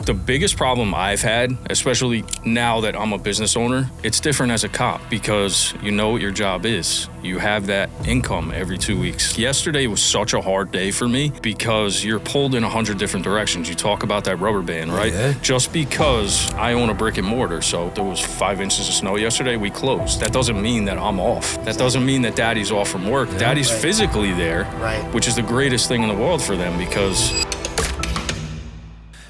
The biggest problem I've had, especially now that I'm a business owner, it's different as a cop because you know what your job is. You have that income every 2 weeks. Yesterday was such a hard day for me because you're pulled in 100 different directions. You talk about that rubber band, right? Yeah. Just because I own a brick and mortar, so there was 5 inches of snow yesterday, we closed. That doesn't mean that I'm off. That doesn't mean that daddy's off from work. Yeah. Daddy's physically there, which is the greatest thing in the world for them because...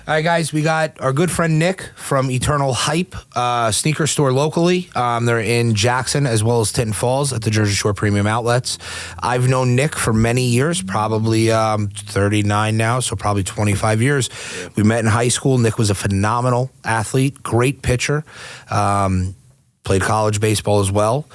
All right, guys, we got our good friend Nick from Eternalhype, sneaker store locally. They're in Jackson as well as Tinton Falls at the Jersey Shore Premium Outlets. I've known Nick for many years, probably 39 now, so probably 25 years. Yeah. We met in high school. Nick was a phenomenal athlete, great pitcher, played college baseball as well.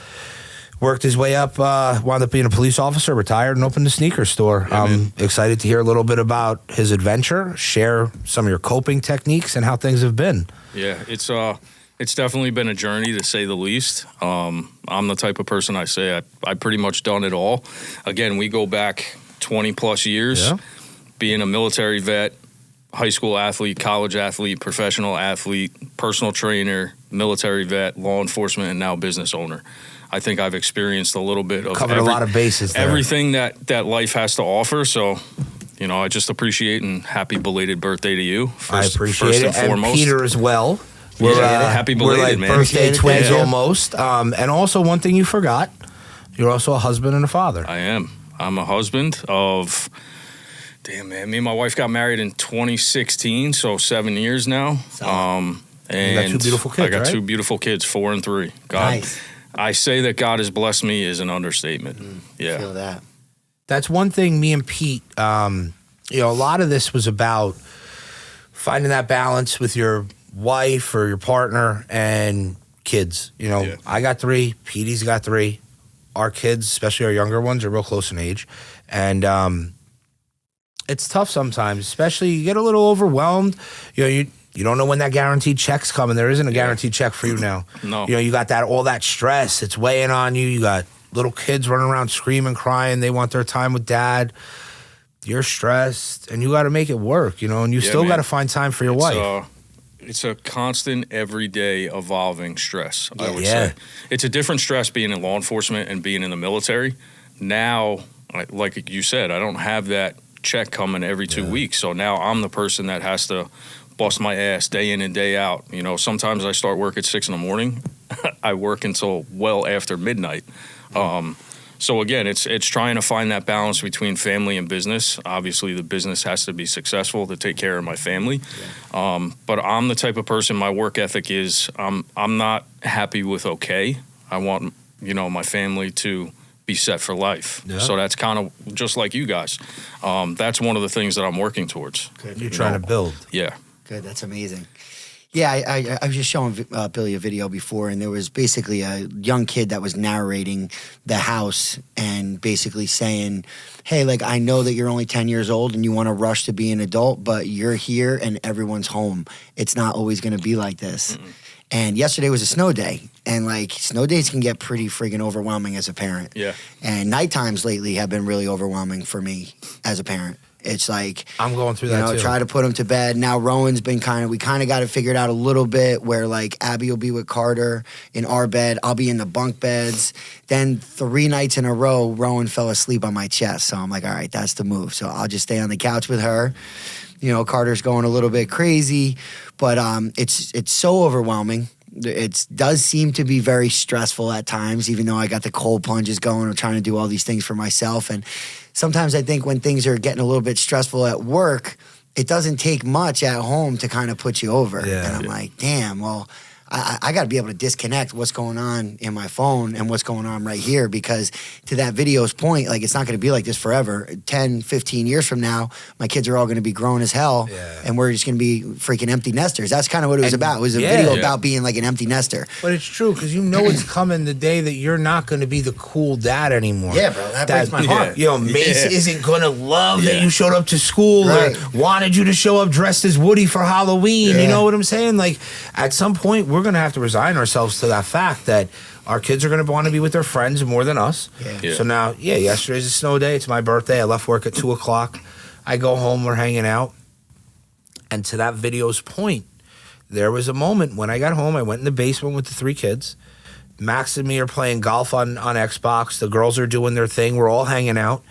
Worked his way up, wound up being a police officer, retired, and opened a sneaker store. Yeah, I'm excited to hear a little bit about his adventure, share some of your coping techniques and how things have been. Yeah, it's definitely been a journey to say the least. I'm the type of person I pretty much done it all. Again, we go back 20 plus years, being a military vet, high school athlete, college athlete, professional athlete, personal trainer, military vet, law enforcement, and now business owner. I think I've experienced a little bit of covered a lot of bases there. Everything that life has to offer. So, you know, I just appreciate and happy belated birthday to you. I appreciate it. And Peter as well. Happy belated, we're like man. Birthday twins almost. And also one thing you forgot, you're also a husband and a father. I am. I'm a husband of, damn man, me and my wife got married in 2016, so 7 years now. And you got two beautiful kids, I got right? 2 beautiful kids, 4 and 3. God. Nice. I say that God has blessed me is an understatement. I feel that. That's one thing me and Pete, a lot of this was about finding that balance with your wife or your partner and kids. I got 3, Petey's got 3. Our kids, especially our younger ones, are real close in age. And it's tough sometimes, especially you get a little overwhelmed. You don't know when that guaranteed check's coming. There isn't a guaranteed check for you now. No. You got all that stress. It's weighing on you. You got little kids running around screaming, crying. They want their time with dad. You're stressed, and you got to make it work, and you still got to find time for your wife. It's a constant, everyday, evolving stress, I would say. It's a different stress being in law enforcement and being in the military. Now, like you said, I don't have that check coming every 2 weeks. So now I'm the person that has to bust my ass day in and day out. Sometimes I start work at 6 a.m. I work until well after midnight. So again, it's trying to find that balance between family and business. Obviously, the business has to be successful to take care of my family. But I'm the type of person, my work ethic is, I'm not happy with okay. I want, my family to be set for life. Yeah. So that's kind of just like you guys. That's one of the things that I'm working towards. Good. You're trying to build. Yeah. Good. That's amazing. Yeah, I was just showing Billy a video before, and there was basically a young kid that was narrating the house and basically saying, hey, I know that you're only 10 years old and you want to rush to be an adult, but you're here and everyone's home. It's not always going to be like this. Mm-mm. And yesterday was a snow day, and snow days can get pretty friggin' overwhelming as a parent. Yeah. And night times lately have been really overwhelming for me as a parent. It's I'm going through that too. Try to put him to bed. Now Rowan's been we kind of got it figured out a little bit where Abby will be with Carter in our bed. I'll be in the bunk beds. Then 3 nights in a row, Rowan fell asleep on my chest. So I'm like, all right, that's the move. So I'll just stay on the couch with her. Carter's going a little bit crazy, but it's so overwhelming. It does seem to be very stressful at times, even though I got the cold plunges going. I'm trying to do all these things for myself. And sometimes I think when things are getting a little bit stressful at work, it doesn't take much at home to kind of put you over. Yeah. And I'm like, damn, well, I got to be able to disconnect what's going on in my phone and what's going on right here, because to that video's point, it's not going to be like this forever. 10, 15 years from now, my kids are all going to be grown as hell, and we're just going to be freaking empty nesters. That's kind of what it was about. It was a video about being like an empty nester. But it's true, because it's coming the day that you're not going to be the cool dad anymore. Yeah, bro, that breaks my heart. Mace isn't going to love that you showed up to school or wanted you to show up dressed as Woody for Halloween. You know what I'm saying? At some point, we're going to have to resign ourselves to that fact that our kids are going to want to be with their friends more than us. Yeah. So now, yesterday's a snow day. It's my birthday. I left work at 2 o'clock. I go home. We're hanging out. And to that video's point, there was a moment when I got home, I went in the basement with the 3 kids. Max and me are playing golf on Xbox. The girls are doing their thing. We're all hanging out.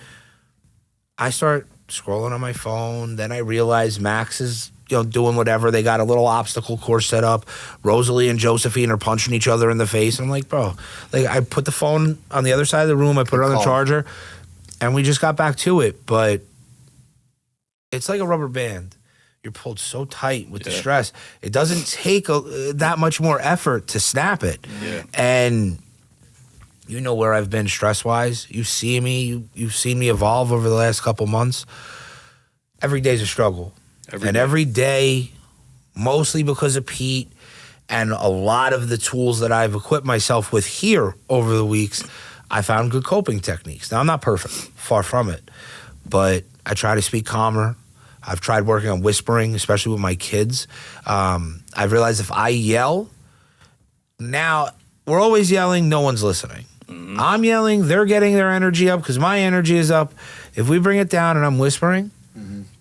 I start scrolling on my phone. Then I realize Max is doing whatever. They got a little obstacle course set up. Rosalie and Josephine are punching each other in the face. I'm like, bro, I put the phone on the other side of the room. I put it on the charger, and we just got back to it. But it's like a rubber band. You're pulled so tight with the stress. It doesn't take that much more effort to snap it. Yeah. And you know where I've been stress-wise. You see me. You've seen me evolve over the last couple months. Every day's a struggle. Every day, mostly because of Pete and a lot of the tools that I've equipped myself with here over the weeks, I found good coping techniques. Now, I'm not perfect. Far from it. But I try to speak calmer. I've tried working on whispering, especially with my kids. I've realized if I yell, now we're always yelling, no one's listening. Mm-hmm. I'm yelling, they're getting their energy up because my energy is up. If we bring it down and I'm whispering,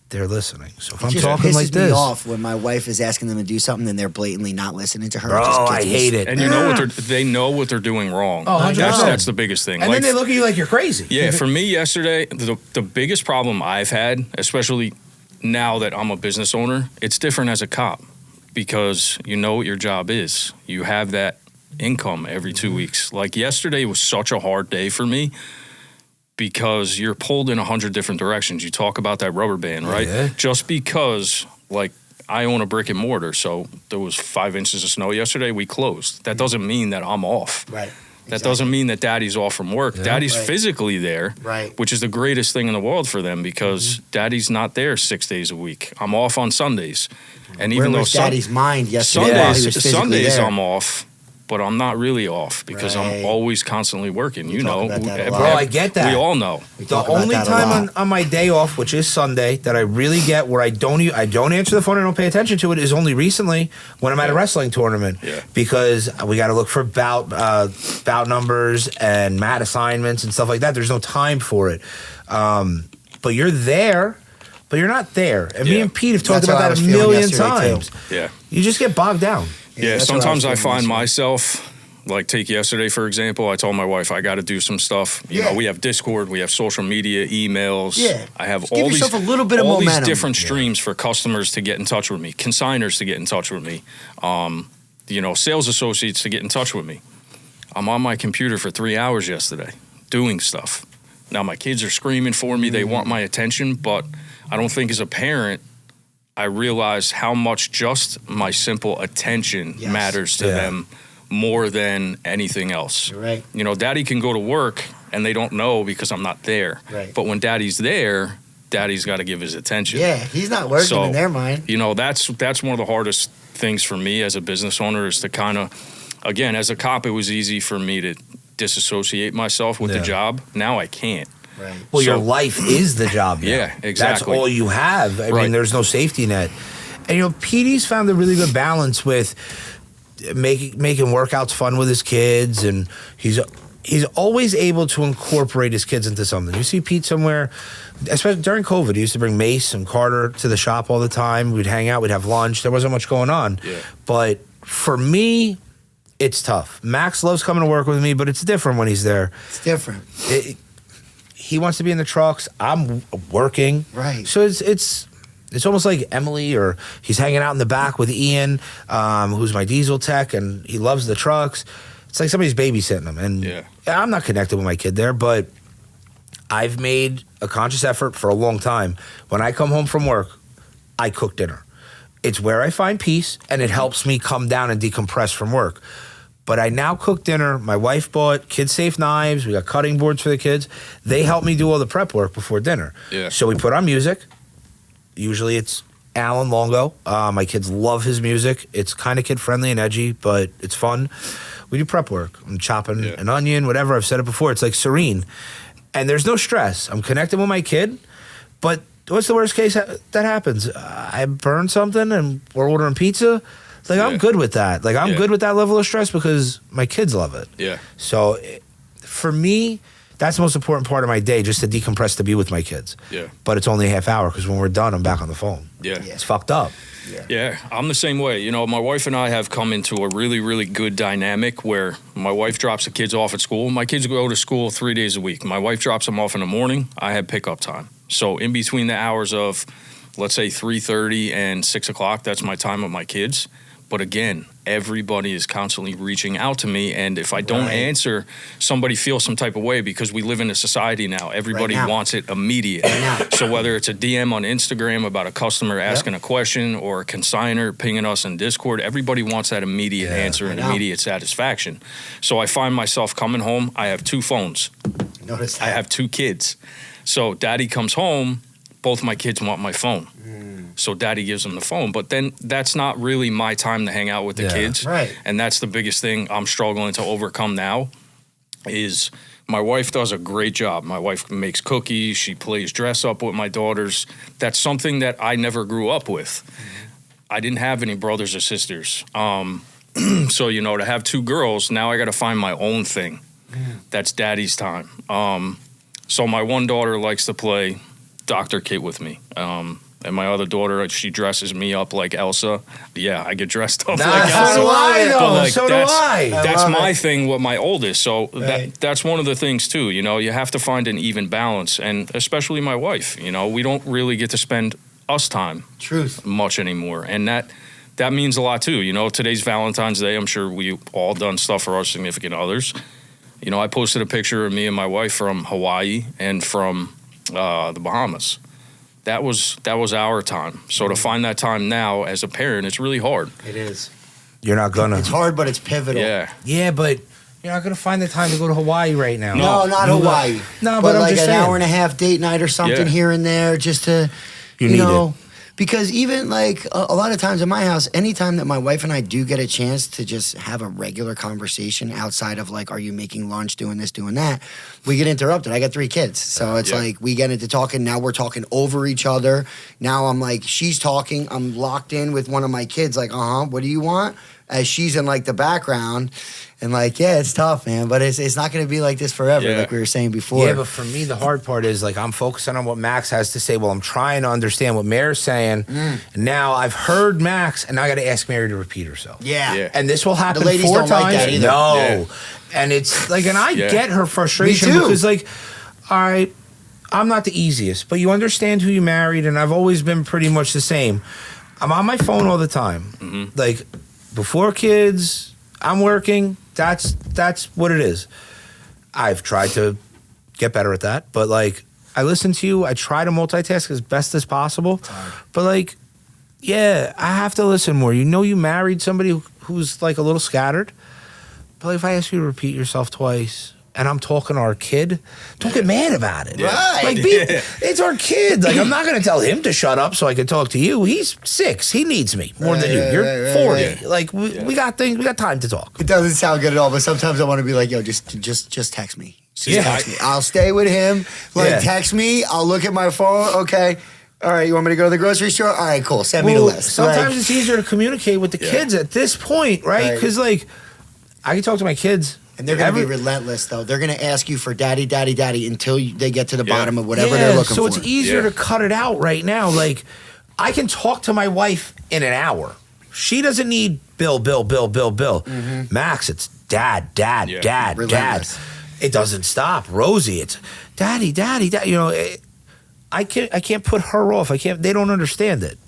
they're listening. So if I'm talking like this, pisses me off when my wife is asking them to do something and they're blatantly not listening to her. Bro, I hate it. And you know they know what they're doing wrong. Oh, 100%. That's the biggest thing. And then they look at you like you're crazy. Yeah, for me yesterday, the biggest problem I've had, especially now that I'm a business owner, it's different as a cop because you know what your job is. You have that income every 2 weeks. Like yesterday was such a hard day for me because you're pulled in 100 different directions. You talk about that rubber band, right? Yeah. Just because, like, I own a brick and mortar, so there was 5 inches of snow yesterday, we closed. That doesn't mean that I'm off. Right. That doesn't mean that daddy's off from work. Yeah. Daddy's physically there, which is the greatest thing in the world for them because daddy's not there 6 days a week. I'm off on Sundays. And even though daddy's mind yesterday while he was physically Sundays there. I'm off, but I'm not really off because I'm always constantly working. You know, bro, I get that. We all know. The only time on my day off, which is Sunday, that I really get where I don't answer the phone and don't pay attention to it is only recently when I'm at a wrestling tournament because we got to look for bout numbers and mat assignments and stuff like that. There's no time for it. But you're there, but you're not there. And me and Pete have talked about that a million times. Yeah. You just get bogged down. Yeah, sometimes I find myself, like take yesterday, for example, I told my wife I got to do some stuff. You know, we have Discord, we have social media, emails. Yeah. I have Just all give yourself a little bit of all momentum. these different streams for customers to get in touch with me, consigners to get in touch with me, sales associates to get in touch with me. I'm on my computer for 3 hours yesterday doing stuff. Now, my kids are screaming for me. They want my attention, but I don't think as a parent, I realize how much just my simple attention matters to them more than anything else. You're right. You know, daddy can go to work and they don't know because I'm not there. Right. But when daddy's there, daddy's got to give his attention. Yeah, he's not working in their mind. You know, that's one of the hardest things for me as a business owner is to kind of, again, as a cop, it was easy for me to disassociate myself with the job. Now I can't. Right. Well, your life is the job now. Yeah, exactly. That's all you have. I mean, there's no safety net. And, Petey's found a really good balance with making workouts fun with his kids, and he's always able to incorporate his kids into something. You see Pete somewhere, especially during COVID, he used to bring Mace and Carter to the shop all the time. We'd hang out, we'd have lunch. There wasn't much going on. Yeah. But for me, it's tough. Max loves coming to work with me, but it's different when he's there. It's different. He wants to be in the trucks. I'm working. Right. So it's almost like Emily, or he's hanging out in the back with Ian, who's my diesel tech, and he loves the trucks. It's like somebody's babysitting him. And I'm not connected with my kid there, but I've made a conscious effort for a long time. When I come home from work, I cook dinner. It's where I find peace, and it helps me come down and decompress from work. But I now cook dinner. My wife bought kid-safe knives. We got cutting boards for the kids. They help me do all the prep work before dinner. Yeah. So we put on music. Usually it's Alan Longo. My kids love his music. It's kind of kid-friendly and edgy, but it's fun. We do prep work. I'm chopping an onion, whatever. I've said it before. It's like serene. And there's no stress. I'm connected with my kid, but what's the worst case that happens? I burn something and we're ordering pizza. Like, I'm good with that. I'm good with that level of stress because my kids love it. Yeah. So for me, That's the most important part of my day, just to decompress, to be with my kids. Yeah. But it's only a half hour because when we're done, I'm back on the phone. Yeah. It's fucked up. Yeah, I'm the same way. You know, my wife and I have come into a really, really good dynamic where my wife drops the kids off at school. My kids go to school 3 days a week. My wife drops them off in the morning. I have pickup time. So in between the hours of, let's say, 3:30 and 6 o'clock, that's my time with my kids. But again, everybody is constantly reaching out to me. And if I don't answer, somebody feels some type of way because we live in a society now. Everybody wants it immediate. So whether it's a DM on Instagram about a customer asking a question or a consignor pinging us in Discord, everybody wants that immediate answer and immediate satisfaction. So I find myself coming home. I have 2 phones. Notice that. I have 2 kids. So daddy comes home. Both my kids want my phone. So daddy gives them the phone. But then that's not really my time to hang out with the kids. Right. And that's the biggest thing I'm struggling to overcome now is my wife does a great job. My wife makes cookies. She plays dress up with my daughters. That's something that I never grew up with. I didn't have any brothers or sisters. So, you know, to have 2 girls, now I got to find my own thing. That's daddy's time. So my one daughter likes to play Dr. Kit with me. And my other daughter, she dresses me up like Elsa. Yeah, I get dressed up like Elsa. So do I, though. But like, so do I. That's my thing with my oldest. So that's one of the things, too. You know, you have to find an even balance. And especially my wife. You know, we don't really get to spend us time much anymore. And that means a lot, too. You know, today's Valentine's Day. I'm sure we all done stuff for our significant others. You know, I posted a picture of me and my wife from Hawaii and from the Bahamas. That was our time. So to find that time now as a parent, it's really hard. It is. You're not gonna. It's hard, but it's pivotal. Yeah. Yeah, but you're not gonna find the time to go to Hawaii right now. No, not Hawaii. No, but I'm like just an saying. hour and a half date night or something here and there, just to You need know. it. Because even like a lot of times in my house, anytime that my wife and I do get a chance to just have a regular conversation outside of like, are you making lunch, doing this, doing that, we get interrupted. I got 3 kids. So it's like we get into talking. Now we're talking over each other. Now I'm like, she's talking. I'm locked in with one of my kids like, what do you want? As she's in like the background. And like, yeah, it's tough, man. But it's not going to be like this forever, like we were saying before. Yeah, but for me, the hard part is like I'm focusing on what Max has to say. Well, I'm trying to understand what Mary's saying. And now I've heard Max, and I got to ask Mary to repeat herself. Yeah. And this will happen The ladies 4 don't times. like that either. No. Yeah. And it's like, and I get her frustration Me too. because like, all right, I'm not the easiest, but you understand who you married, and I've always been pretty much the same. I'm on my phone all the time. Like, before kids, I'm working. That's what it is. I've tried to get better at that, but like I listen to you. I try to multitask as best as possible, but like, yeah, I have to listen more. You know, you married somebody who's like a little scattered, but like, if I ask you to repeat yourself twice and I'm talking to our kid, don't get mad about it. Right. Like, it's our kid. Like, I'm not going to tell him to shut up so I can talk to you. He's 6. He needs me more than you. You're 40. right. Like, we got things. We got time to talk. It doesn't sound good at all, but sometimes I want to be like, yo, just text me. Just text me. I'll stay with him. Like, text me. I'll look at my phone. Okay. All right, you want me to go to the grocery store? All right, cool. Send me the list. Sometimes it's easier to communicate with the kids at this point, right? Because, like, I can talk to my kids. And they're going to be relentless, though. They're going to ask you for daddy, daddy, daddy until they get to the bottom of whatever they're looking for. So it's easier to cut it out right now. Like, I can talk to my wife in an hour. She doesn't need Bill. Max, it's dad. Relentless. It doesn't stop. Rosie, it's daddy. You know, I can't put her off. They don't understand it.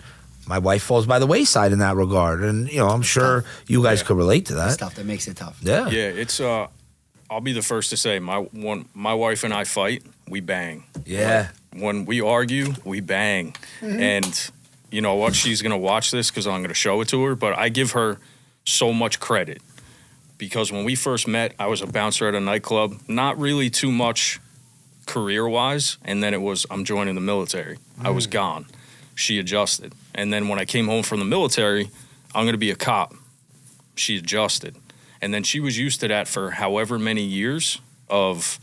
My wife falls by the wayside in that regard, and you know, I'm sure you guys could relate to that. Stuff that makes it tough. Yeah, it's I'll be the first to say my wife and I fight, we bang. Yeah. When we argue, we bang. And you know what? She's gonna watch this because I'm gonna show it to her. But I give her so much credit because when we first met, I was a bouncer at a nightclub, not really too much career-wise, and then it was I'm joining the military. I was gone. She adjusted. And then when I came home from the military, I'm going to be a cop. She adjusted. And then she was used to that for however many years of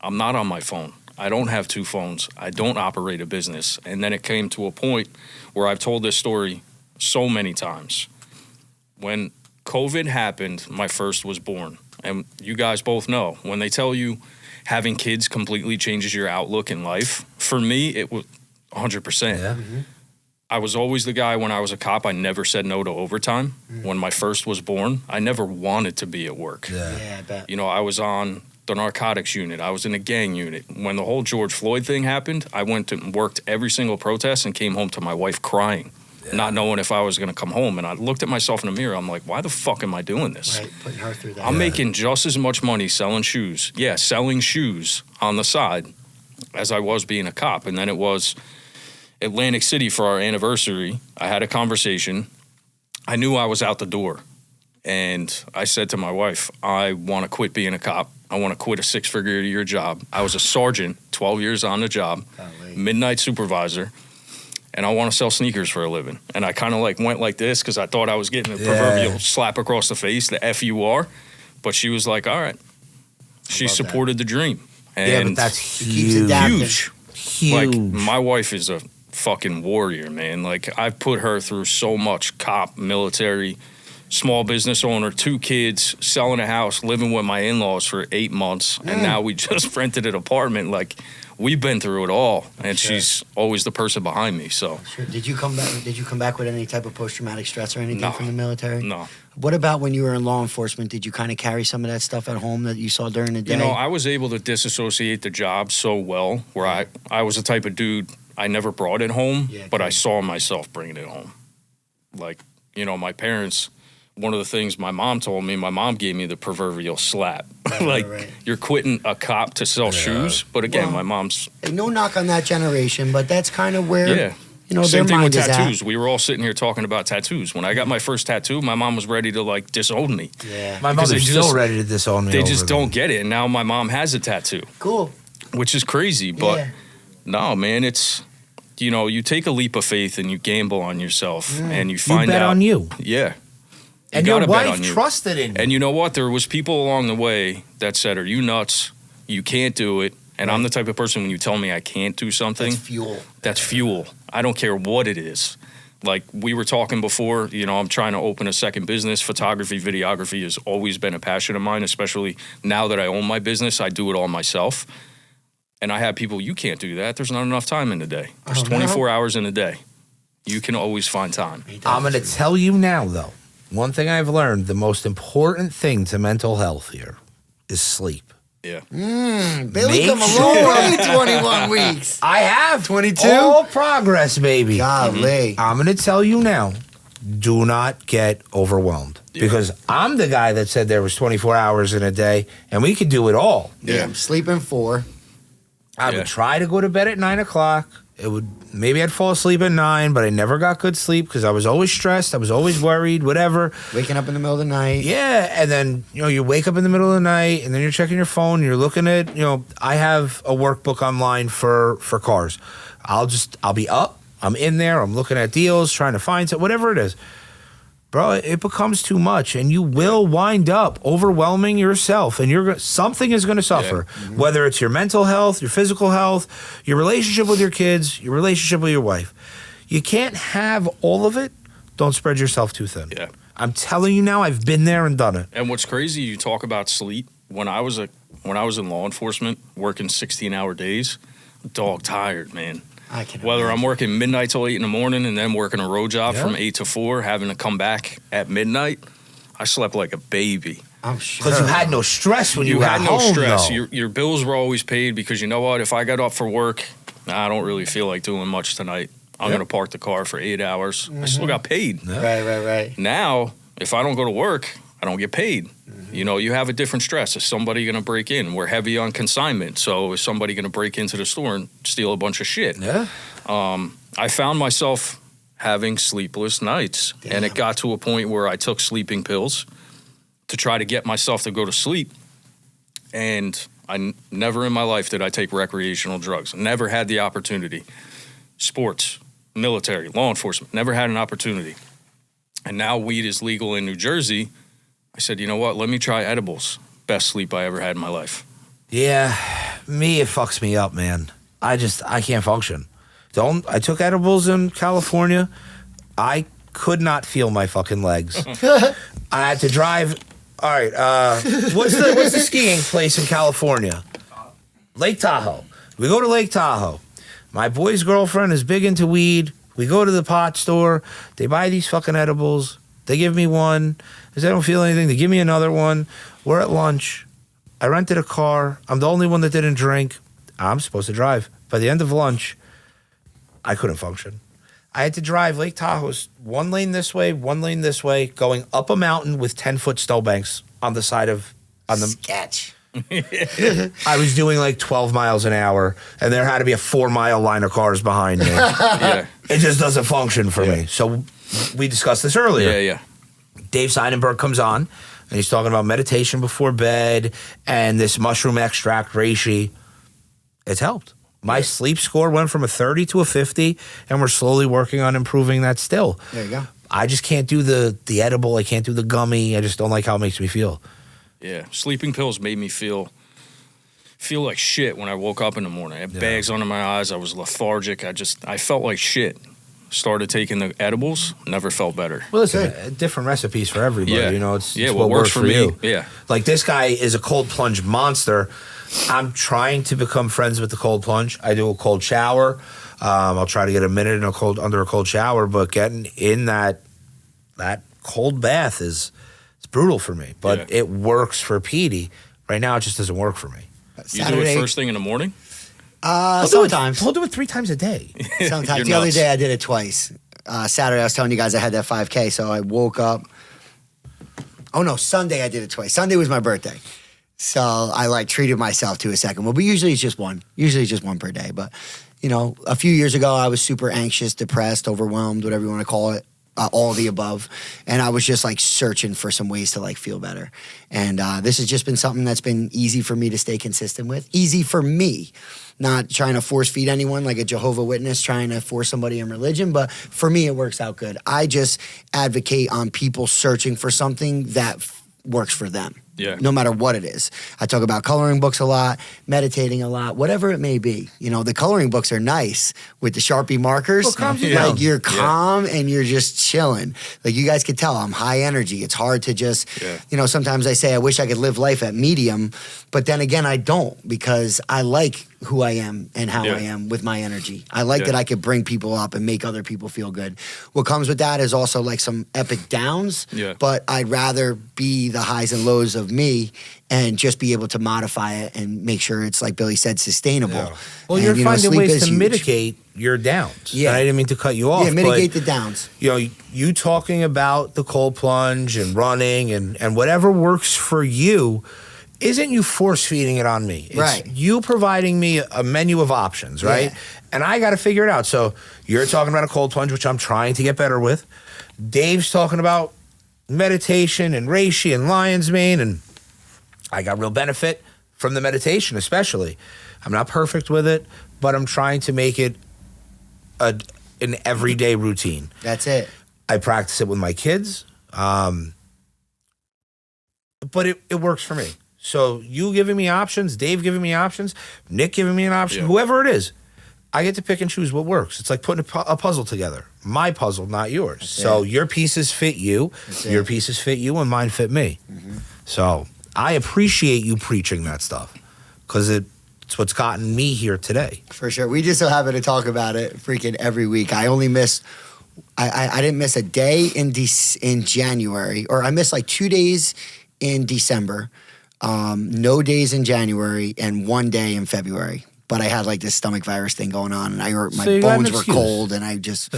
I'm not on my phone. I don't have 2 phones. I don't operate a business. And then it came to a point where I've told this story so many times. When COVID happened, my first was born. And you guys both know, when they tell you, having kids completely changes your outlook in life. For me, it was 100%. Yeah. I was always the guy when I was a cop. I never said no to overtime. When my first was born, I never wanted to be at work. Yeah, I bet. You know, I was on the narcotics unit. I was in a gang unit. When the whole George Floyd thing happened, I went and worked every single protest and came home to my wife crying, not knowing if I was going to come home. And I looked at myself in the mirror. I'm like, why the fuck am I doing this? Right, putting her through that. I'm making just as much money selling shoes. Yeah, selling shoes on the side as I was being a cop. And then it was Atlantic City for our anniversary. I had a conversation. I knew I was out the door. And I said to my wife, I want to quit being a cop. I want to quit a 6-figure-a-year job. I was a sergeant, 12 years on the job, midnight supervisor, and I want to sell sneakers for a living. And I kind of like went like this because I thought I was getting the proverbial slap across the face, the FUR. But she was like, all right. She supported the dream. And but that's huge. Huge. Like, my wife is a fucking warrior, man. Like, I've put her through so much: cop, military, small business owner, 2 kids, selling a house, living with my in-laws for 8 months, and now we just rented an apartment. Like, we've been through it all, and she's always the person behind me. So, Did you come back with any type of post-traumatic stress or anything from the military? No. What about when you were in law enforcement? Did you kind of carry some of that stuff at home that you saw during the day? You know, I was able to disassociate the job so well, where I was the type of dude, I never brought it home, but I saw myself bringing it home. Like, you know, my parents, one of the things my mom told me, my mom gave me the proverbial slap. You're quitting a cop to sell shoes. But again, my mom's... No knock on that generation, but that's kind of where, you know, same their thing with mind is tattoos. at. We were all sitting here talking about tattoos. When I got my first tattoo, my mom was ready to, like, disown me. Yeah. My mother's still ready to disown me. They just don't get it. And now my mom has a tattoo. Cool. Which is crazy. But no, man, it's... You know, you take a leap of faith and you gamble on yourself and you find out. You bet on you. Yeah. And your wife trusted in you. And you know what? There was people along the way that said, are you nuts? You can't do it. And I'm the type of person, when you tell me I can't do something. That's fuel. That's fuel. I don't care what it is. Like we were talking before, you know, I'm trying to open a second business. Photography, videography has always been a passion of mine, especially now that I own my business. I do it all myself. And I have people, you can't do that. There's not enough time in the day. There's 24 hours in a day. You can always find time. I'm going to tell you now, though. One thing I've learned, the most important thing to mental health here is sleep. Yeah. Billy, come a long way, 21 weeks. I have. 22? All progress, baby. Golly. I'm going to tell you now, do not get overwhelmed. Because I'm the guy that said there was 24 hours in a day, and we could do it all. Yeah. I'm sleeping 4. I would try to go to bed at 9 o'clock. Maybe I'd fall asleep at 9, but I never got good sleep because I was always stressed. I was always worried, whatever. Waking up in the middle of the night. Yeah, and then, you know, you wake up in the middle of the night, and then you're checking your phone, and you're looking at, you know, I have a workbook online for cars. I'll be up, I'm in there, I'm looking at deals, trying to find something, whatever it is. Bro, it becomes too much, and you will wind up overwhelming yourself, and something is going to suffer, whether it's your mental health, your physical health, your relationship with your kids, your relationship with your wife. You can't have all of it. Don't spread yourself too thin. Yeah. I'm telling you now, I've been there and done it. And what's crazy, you talk about sleep. When I was in law enforcement, working 16-hour days, dog tired, man. Whether I'm working midnight till 8 in the morning and then working a road job from 8 to 4, having to come back at midnight, I slept like a baby. I'm sure. Because you had no stress when you got home, no stress. though. Your bills were always paid because you know what? If I got up for work, I don't really feel like doing much tonight. I'm going to park the car for 8 hours. I still got paid. Right. Now, if I don't go to work, I don't get paid. You know, you have a different stress. Is somebody going to break in? We're heavy on consignment. So is somebody going to break into the store and steal a bunch of shit? Yeah. I found myself having sleepless nights. Damn. And it got to a point where I took sleeping pills to try to get myself to go to sleep. And never in my life did I take recreational drugs. Never had the opportunity. Sports, military, law enforcement, never had an opportunity. And now weed is legal in New Jersey. I said, you know what? Let me try edibles. Best sleep I ever had in my life. Yeah, it fucks me up, man. I can't function. I took edibles in California. I could not feel my fucking legs. I had to drive. All right, what's the skiing place in California? Lake Tahoe. We go to Lake Tahoe. My boy's girlfriend is big into weed. We go to the pot store. They buy these fucking edibles. They give me one. Because I don't feel anything, they give me another one. We're at lunch. I rented a car. I'm the only one that didn't drink. I'm supposed to drive. By the end of lunch, I couldn't function. I had to drive Lake Tahoe's one lane this way, going up a mountain with 10-foot snowbanks on the side of... Sketch. I was doing like 12 miles an hour, and there had to be a 4-mile line of cars behind me. Yeah. It just doesn't function for me. So we discussed this earlier. Yeah. Dave Seidenberg comes on, and he's talking about meditation before bed and this mushroom extract, reishi. It's helped. My sleep score went from a 30 to a 50, and we're slowly working on improving that still. There you go. I just can't do the edible. I can't do the gummy. I just don't like how it makes me feel. Yeah, sleeping pills made me feel like shit when I woke up in the morning. I had bags under my eyes. I was lethargic. I felt like shit. Started taking the edibles. Never felt better. Well, listen, different recipes for everybody. Yeah. You know, it's what works for me. you. Yeah. Like this guy is a cold plunge monster. I'm trying to become friends with the cold plunge. I do a cold shower. I'll try to get a minute in under a cold shower, but getting in that cold bath is brutal for me. But it works for Petey. Right now, it just doesn't work for me. You do it first thing in the morning? Sometimes. We'll do it 3 times a day. Sometimes. The other day I did it twice. Saturday I was telling you guys I had that 5K, so I woke up. Oh no, Sunday I did it twice. Sunday was my birthday. So I treated myself to a second one, but usually it's just one. Usually it's just one per day. But, a few years ago I was super anxious, depressed, overwhelmed, whatever you want to call it. All of the above. And I was just searching for some ways to feel better. And this has just been something that's been easy for me to stay consistent with. Easy for me. Not trying to force feed anyone like a Jehovah Witness, trying to force somebody in religion. But for me, it works out good. I just advocate on people searching for something that works for them. Yeah. No matter what it is. I talk about coloring books a lot, meditating a lot, whatever it may be. The coloring books are nice with the Sharpie markers. Well, you're calm and you're just chilling. You guys can tell I'm high energy. It's hard to just, sometimes I say I wish I could live life at medium, but then again, I don't because I like who I am and how I am with my energy. I like that I could bring people up and make other people feel good. What comes with that is also some epic downs, but I'd rather be the highs and lows of me and just be able to modify it and make sure it's, like Billy said, sustainable. Yeah. Well, you're finding ways to mitigate your downs. Yeah. And I didn't mean to cut you off. Yeah, mitigate the downs. You talking about the cold plunge and running and whatever works for you isn't you force feeding it on me. It's you providing me a menu of options, right? Yeah. And I got to figure it out. So you're talking about a cold plunge, which I'm trying to get better with. Dave's talking about meditation and reishi and lion's mane, and I got real benefit from the meditation especially. I'm not perfect with it, but I'm trying to make it an everyday routine. That's it. I practice it with my kids, but it works for me. So you giving me options, Dave giving me options, Nick giving me an option, whoever it is, I get to pick and choose what works. It's like putting a puzzle together. My puzzle, not yours. That's so your pieces fit you, your pieces fit you, and mine fit me. Mm-hmm. So I appreciate you preaching that stuff because it's what's gotten me here today. For sure. We just so happen to talk about it freaking every week. I only missed, I didn't miss a day in January, or I missed 2 days in December, no days in January, and 1 day in February. But I had this stomach virus thing going on, and my bones were cold, and I just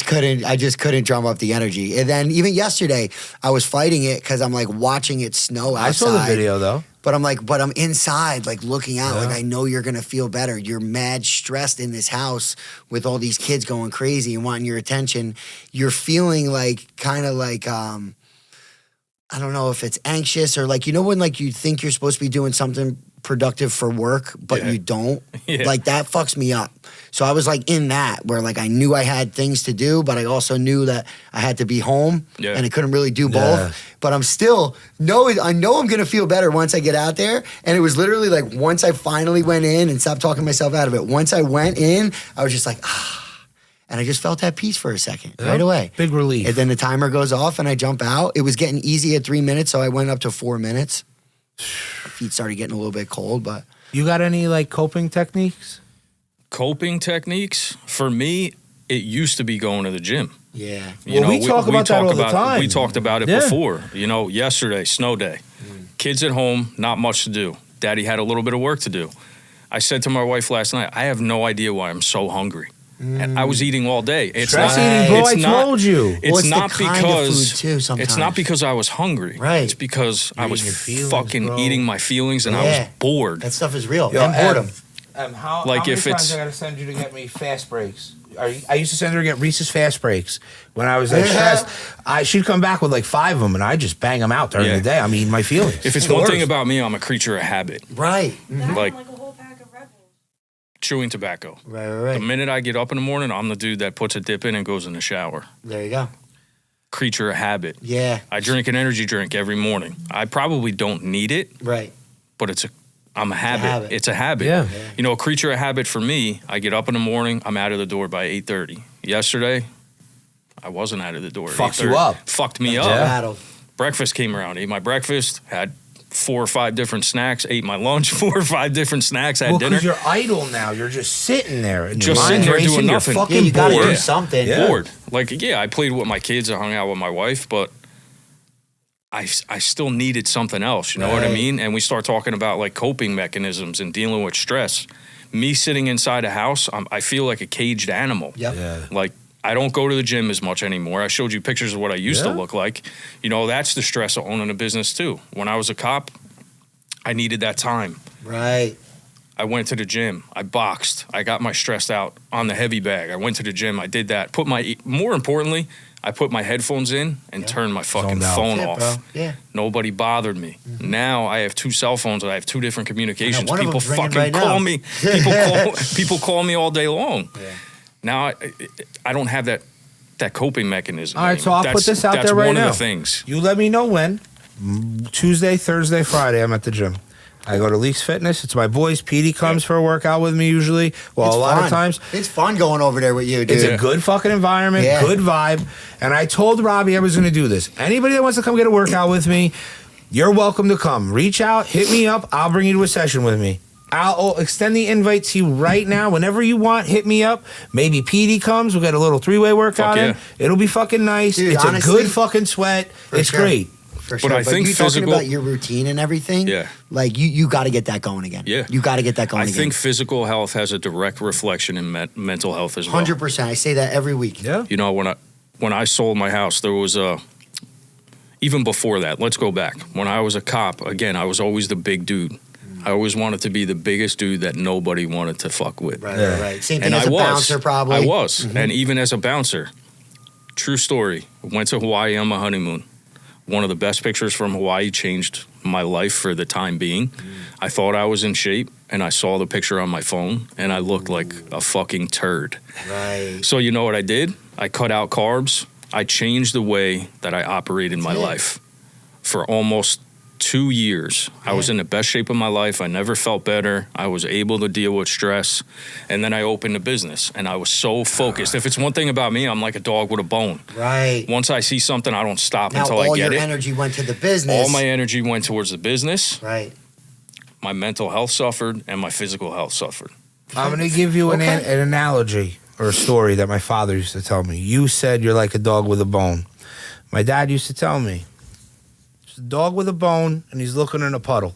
couldn't drum up the energy. And then even yesterday, I was fighting it because I'm watching it snow outside. I saw the video though. But I'm inside, looking out. I know you're gonna feel better. You're mad stressed in this house with all these kids going crazy and wanting your attention. You're feeling I don't know if it's anxious or when you think you're supposed to be doing something productive for work, but you don't. That fucks me up. So I was in that where I knew I had things to do, but I also knew that I had to be home and I couldn't really do both. But I'm still I know I'm gonna feel better once I get out there. And it was literally once I finally went in and stopped talking myself out of it. Once I went in, I was just and I just felt that peace for a second right away. Big relief. And then the timer goes off and I jump out. It was getting easy at 3 minutes, so I went up to 4 minutes. Feet started getting a little bit cold, but You got any like coping techniques? Coping techniques? For me, it used to be going to the gym. Yeah. We talk about that all the time. We talked about it before. You know, yesterday, snow day. Kids at home, not much to do. Daddy had a little bit of work to do. I said to my wife last night, I have no idea why I'm so hungry. And I was eating all day. It's Stress not, eating, bro. it's I told you. It's not the kind of food too, because it's not because I was hungry. Right. It's because I was eating your feelings, fucking bro. eating my feelings and I was bored. That stuff is real. Yo, And boredom. How Like many if times it's- I gotta send you to get me fast breaks? I used to send her to get Reese's fast breaks when I was like stressed. She'd come back with like 5 of them, and I just bang them out during the day. I'm eating my feelings. If it's one thing about me, I'm a creature of habit. Right. Like a whole pack of Red Bulls. chewing tobacco. Right. The minute I get up in the morning, I'm the dude that puts a dip in and goes in the shower. There you go. Creature of habit. Yeah. I drink an energy drink every morning. I probably don't need it, Right. but I'm a habit. It's a habit. Yeah. You know, a creature of habit for me, I get up in the morning, I'm out of the door by 8:30. Yesterday, I wasn't out of the door at Fucks 8:30. you up. Fucked me That's up. a battle. Breakfast came around, ate my breakfast, had 4 or 5 different snacks, ate my lunch, 4 or 5 different snacks, had dinner. Because you're idle now. You're just sitting there. And Just your sitting mind's there racing, doing you're nothing. fucking Yeah, you gotta bored. do something. Yeah. Bored. Like, yeah, I played with my kids, I hung out with my wife, but I still needed something else, you know what I Right. mean? And we start talking about like coping mechanisms and dealing with stress. Me sitting inside a house, I feel like a caged animal. Yep. Yeah. Like, I don't go to the gym as much anymore. I showed you pictures of what I used to Yeah. look like. You know, that's the stress of owning a business too. When I was a cop, I needed that time. Right. I went to the gym. I boxed. I got my stress out on the heavy bag. I went to the gym. I did that. More importantly, I put my headphones in and turned my fucking Zoned out. phone That's it, off. bro. Yeah. Nobody bothered me. Now I have 2 cell phones. I have 2 different communications. one of People them's ringing fucking right call now. me. People call me all day long. Yeah. Now I don't have that coping mechanism. All right, so anymore. I'll put this out that's there right one now. of the things. You let me know when. Tuesday, Thursday, Friday, I'm at the gym. I go to Leaks Fitness. It's my boys. Petey comes for a workout with me usually. Well, It's a lot fun. of times. It's fun going over there with you, dude. It's a good fucking environment, Yeah. good vibe. And I told Robbie I was going to do this. Anybody that wants to come get a workout with me, you're welcome to come. Reach out, hit me up. I'll bring you to a session with me. I'll extend the invite to you right now. Whenever you want, hit me up. Maybe Petey comes. We'll get a little 3-way workout Fuck in. It'll be fucking nice. Dude, it's honestly, a good fucking sweat. It's sure. great. For sure. But I think you talking physical- about your routine and everything. Yeah. Like you got to get that going again. Yeah. You got to get that going I again. think physical health has a direct reflection in mental health as well. 100%. I say that every week. Yeah. You know, when I sold my house, there was even before that, let's go back. When I was a cop, again, I was always the big dude. I always wanted to be the biggest dude that nobody wanted to fuck with. Right, Yeah. right. Same thing And as I a was. bouncer, probably. I was. And even as a bouncer, true story, went to Hawaii on my honeymoon. One of the best pictures from Hawaii changed my life for the time being. I thought I was in shape, and I saw the picture on my phone, and I looked like a fucking turd. Right. So you know what I did? I cut out carbs. I changed the way that I operated my life. For almost 2 years, I was in the best shape of my life. I never felt better. I was able to deal with stress. And then I opened a business, and I was so focused. If it's one thing about me, I'm like a dog with a bone. Right. Once I see something, I don't stop Now until I all get your it. energy went to the business. All my energy went towards the business. Right. My mental health suffered, and my physical health suffered. I'm going to give you an analogy or a story that my father used to tell me. You said you're like a dog with a bone. My dad used to tell me, it's a dog with a bone, and he's looking in a puddle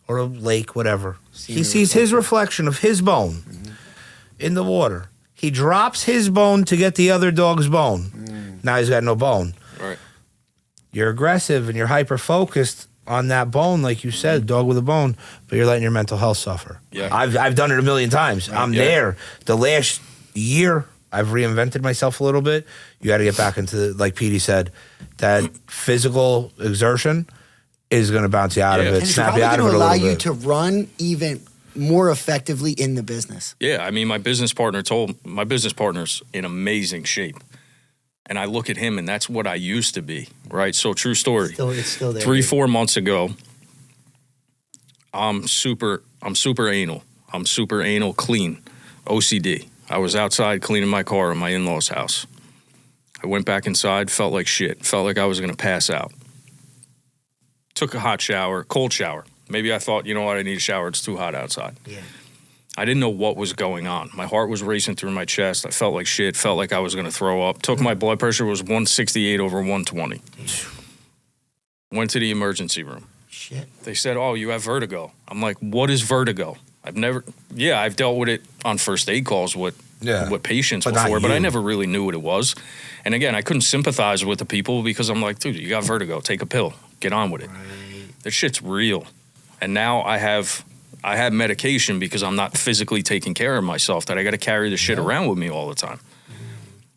or a lake, whatever. He sees his reflection of his bone in the water. He drops his bone to get the other dog's bone. Now he's got no bone. Right. You're aggressive and you're hyper-focused on that bone, like you said, dog with a bone, but you're letting your mental health suffer. Yeah. I've done it a million times. I'm there. The last year, I've reinvented myself a little bit. You got to get back into, like Petey said, that physical exertion is going to bounce you out of Yeah. it, And it's snap probably you out going of to it a allow little you bit. to run even more effectively in the business. Yeah, I mean, my business partner's in amazing shape. And I look at him, and that's what I used to be, right? So true story. It's still there. 3-4 months ago, I'm super anal. I'm super anal clean, OCD. I was outside cleaning my car in my in-laws' house. I went back inside, felt like shit, felt like I was going to pass out. Took a hot shower, cold shower, Maybe I thought, you know what, I need a shower. It's too hot outside. Yeah. I didn't know what was going on. My heart was racing through my chest. I felt like shit. Felt like I was going to throw up. Took my blood pressure was 168 over 120. Went to the emergency room. Shit. They said, "Oh, you have vertigo." I'm like, "What is vertigo?" I've dealt with it on first aid calls with patients before, but I never really knew what it was. And again, I couldn't sympathize with the people because I'm like, dude, you got vertigo. Take a pill. Get on with it. Right. This shit's real. And now I have medication because I'm not physically taking care of myself, that I got to carry the shit around with me all the time.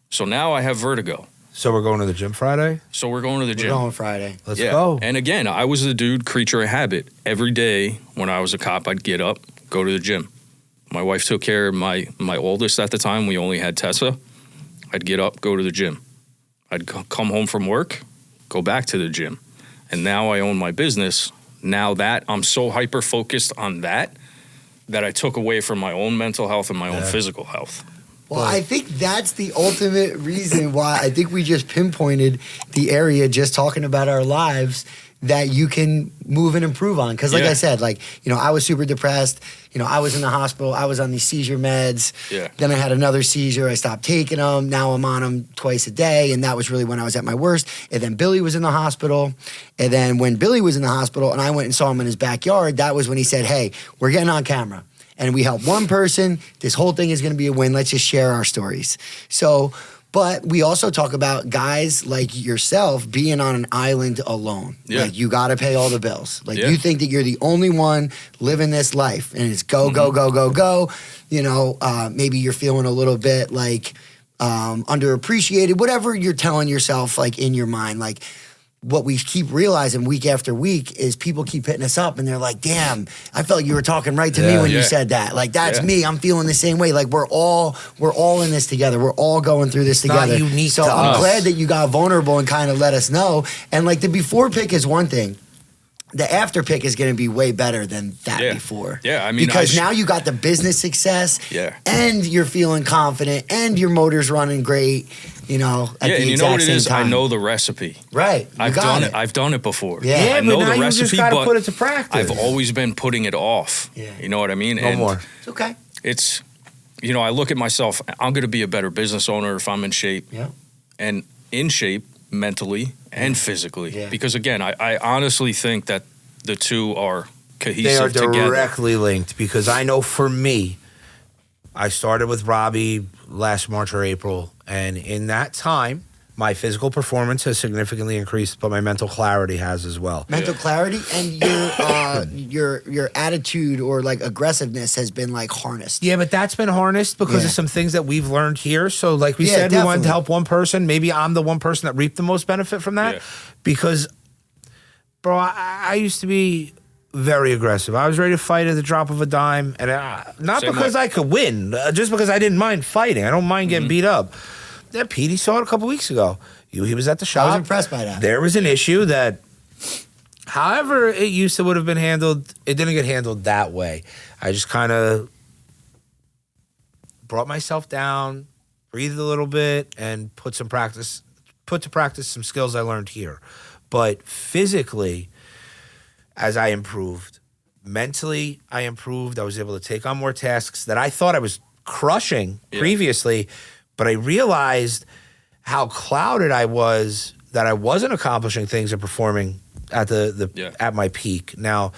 So now I have vertigo. So we're going to the gym Friday? So we're going to the gym. We're going Friday. Let's go. And again, I was the dude, creature of habit. Every day when I was a cop, I'd get up, go to the gym. My wife took care of my oldest at the time. We only had Tessa. I'd get up, go to the gym. I'd come home from work, go back to the gym. And now I own my business. Now that I'm so hyper-focused on that I took away from my own mental health and my own physical health. Well, I think that's the ultimate reason why I think we just pinpointed the area just talking about our lives that you can move and improve on. Because like I said, I was super depressed. I was in the hospital. I was on these seizure meds. Yeah. Then I had another seizure. I stopped taking them. Now I'm on them twice a day. And that was really when I was at my worst. And then Billy was in the hospital. And then when Billy was in the hospital and I went and saw him in his backyard, that was when he said, hey, we're getting on camera. And we help one person. This whole thing is going to be a win. Let's just share our stories. So, but we also talk about guys like yourself being on an island alone. Yeah. Like you got to pay all the bills. Like you think that you're the only one living this life and it's go, go, go, go, go. Maybe you're feeling a little bit like underappreciated, whatever you're telling yourself like in your mind. Like what we keep realizing week after week is people keep hitting us up and they're like, damn, I felt you were talking right to me when you said that. Like, that's me. I'm feeling the same way. Like, we're all in this together. We're all going through this together. Not unique so to I'm us. glad that you got vulnerable and kind of let us know. And like the before pick is one thing. The after pick is going to be way better than that before. Yeah, I mean, because now you got the business success, and you're feeling confident, and your motor's running great. At the and you know what it is? time. I know the recipe. Right, I've done it. I've done it before. Yeah, I know but now the recipe, you just gotta but put it to practice. I've always been putting it off. Yeah. You know what I mean? No more. It's okay. It's, I look at myself. I'm going to be a better business owner if I'm in shape. Yeah. And in shape mentally and physically. Yeah. Because again, I honestly think that the two are cohesive together. They are directly linked because I know for me, I started with Robbie last March or April, and in that time, my physical performance has significantly increased, but my mental clarity has as well. Mental clarity and your attitude or like aggressiveness has been like harnessed. Yeah, but that's been harnessed because of some things that we've learned here. So like we said, we wanted to help one person. Maybe I'm the one person that reaped the most benefit from that because, bro, I used to be very aggressive. I was ready to fight at the drop of a dime, and not Same because way. I could win, just because I didn't mind fighting. I don't mind getting beat up. That Petey saw it a couple weeks ago. He was at the shop. I was impressed by that. There was an issue that, however it used to would have been handled, it didn't get handled that way. I just kind of brought myself down, breathed a little bit, and put to practice some skills I learned here. But physically, as I improved, mentally I improved. I was able to take on more tasks that I thought I was crushing previously, but I realized how clouded I was that I wasn't accomplishing things and performing at at my peak. Now,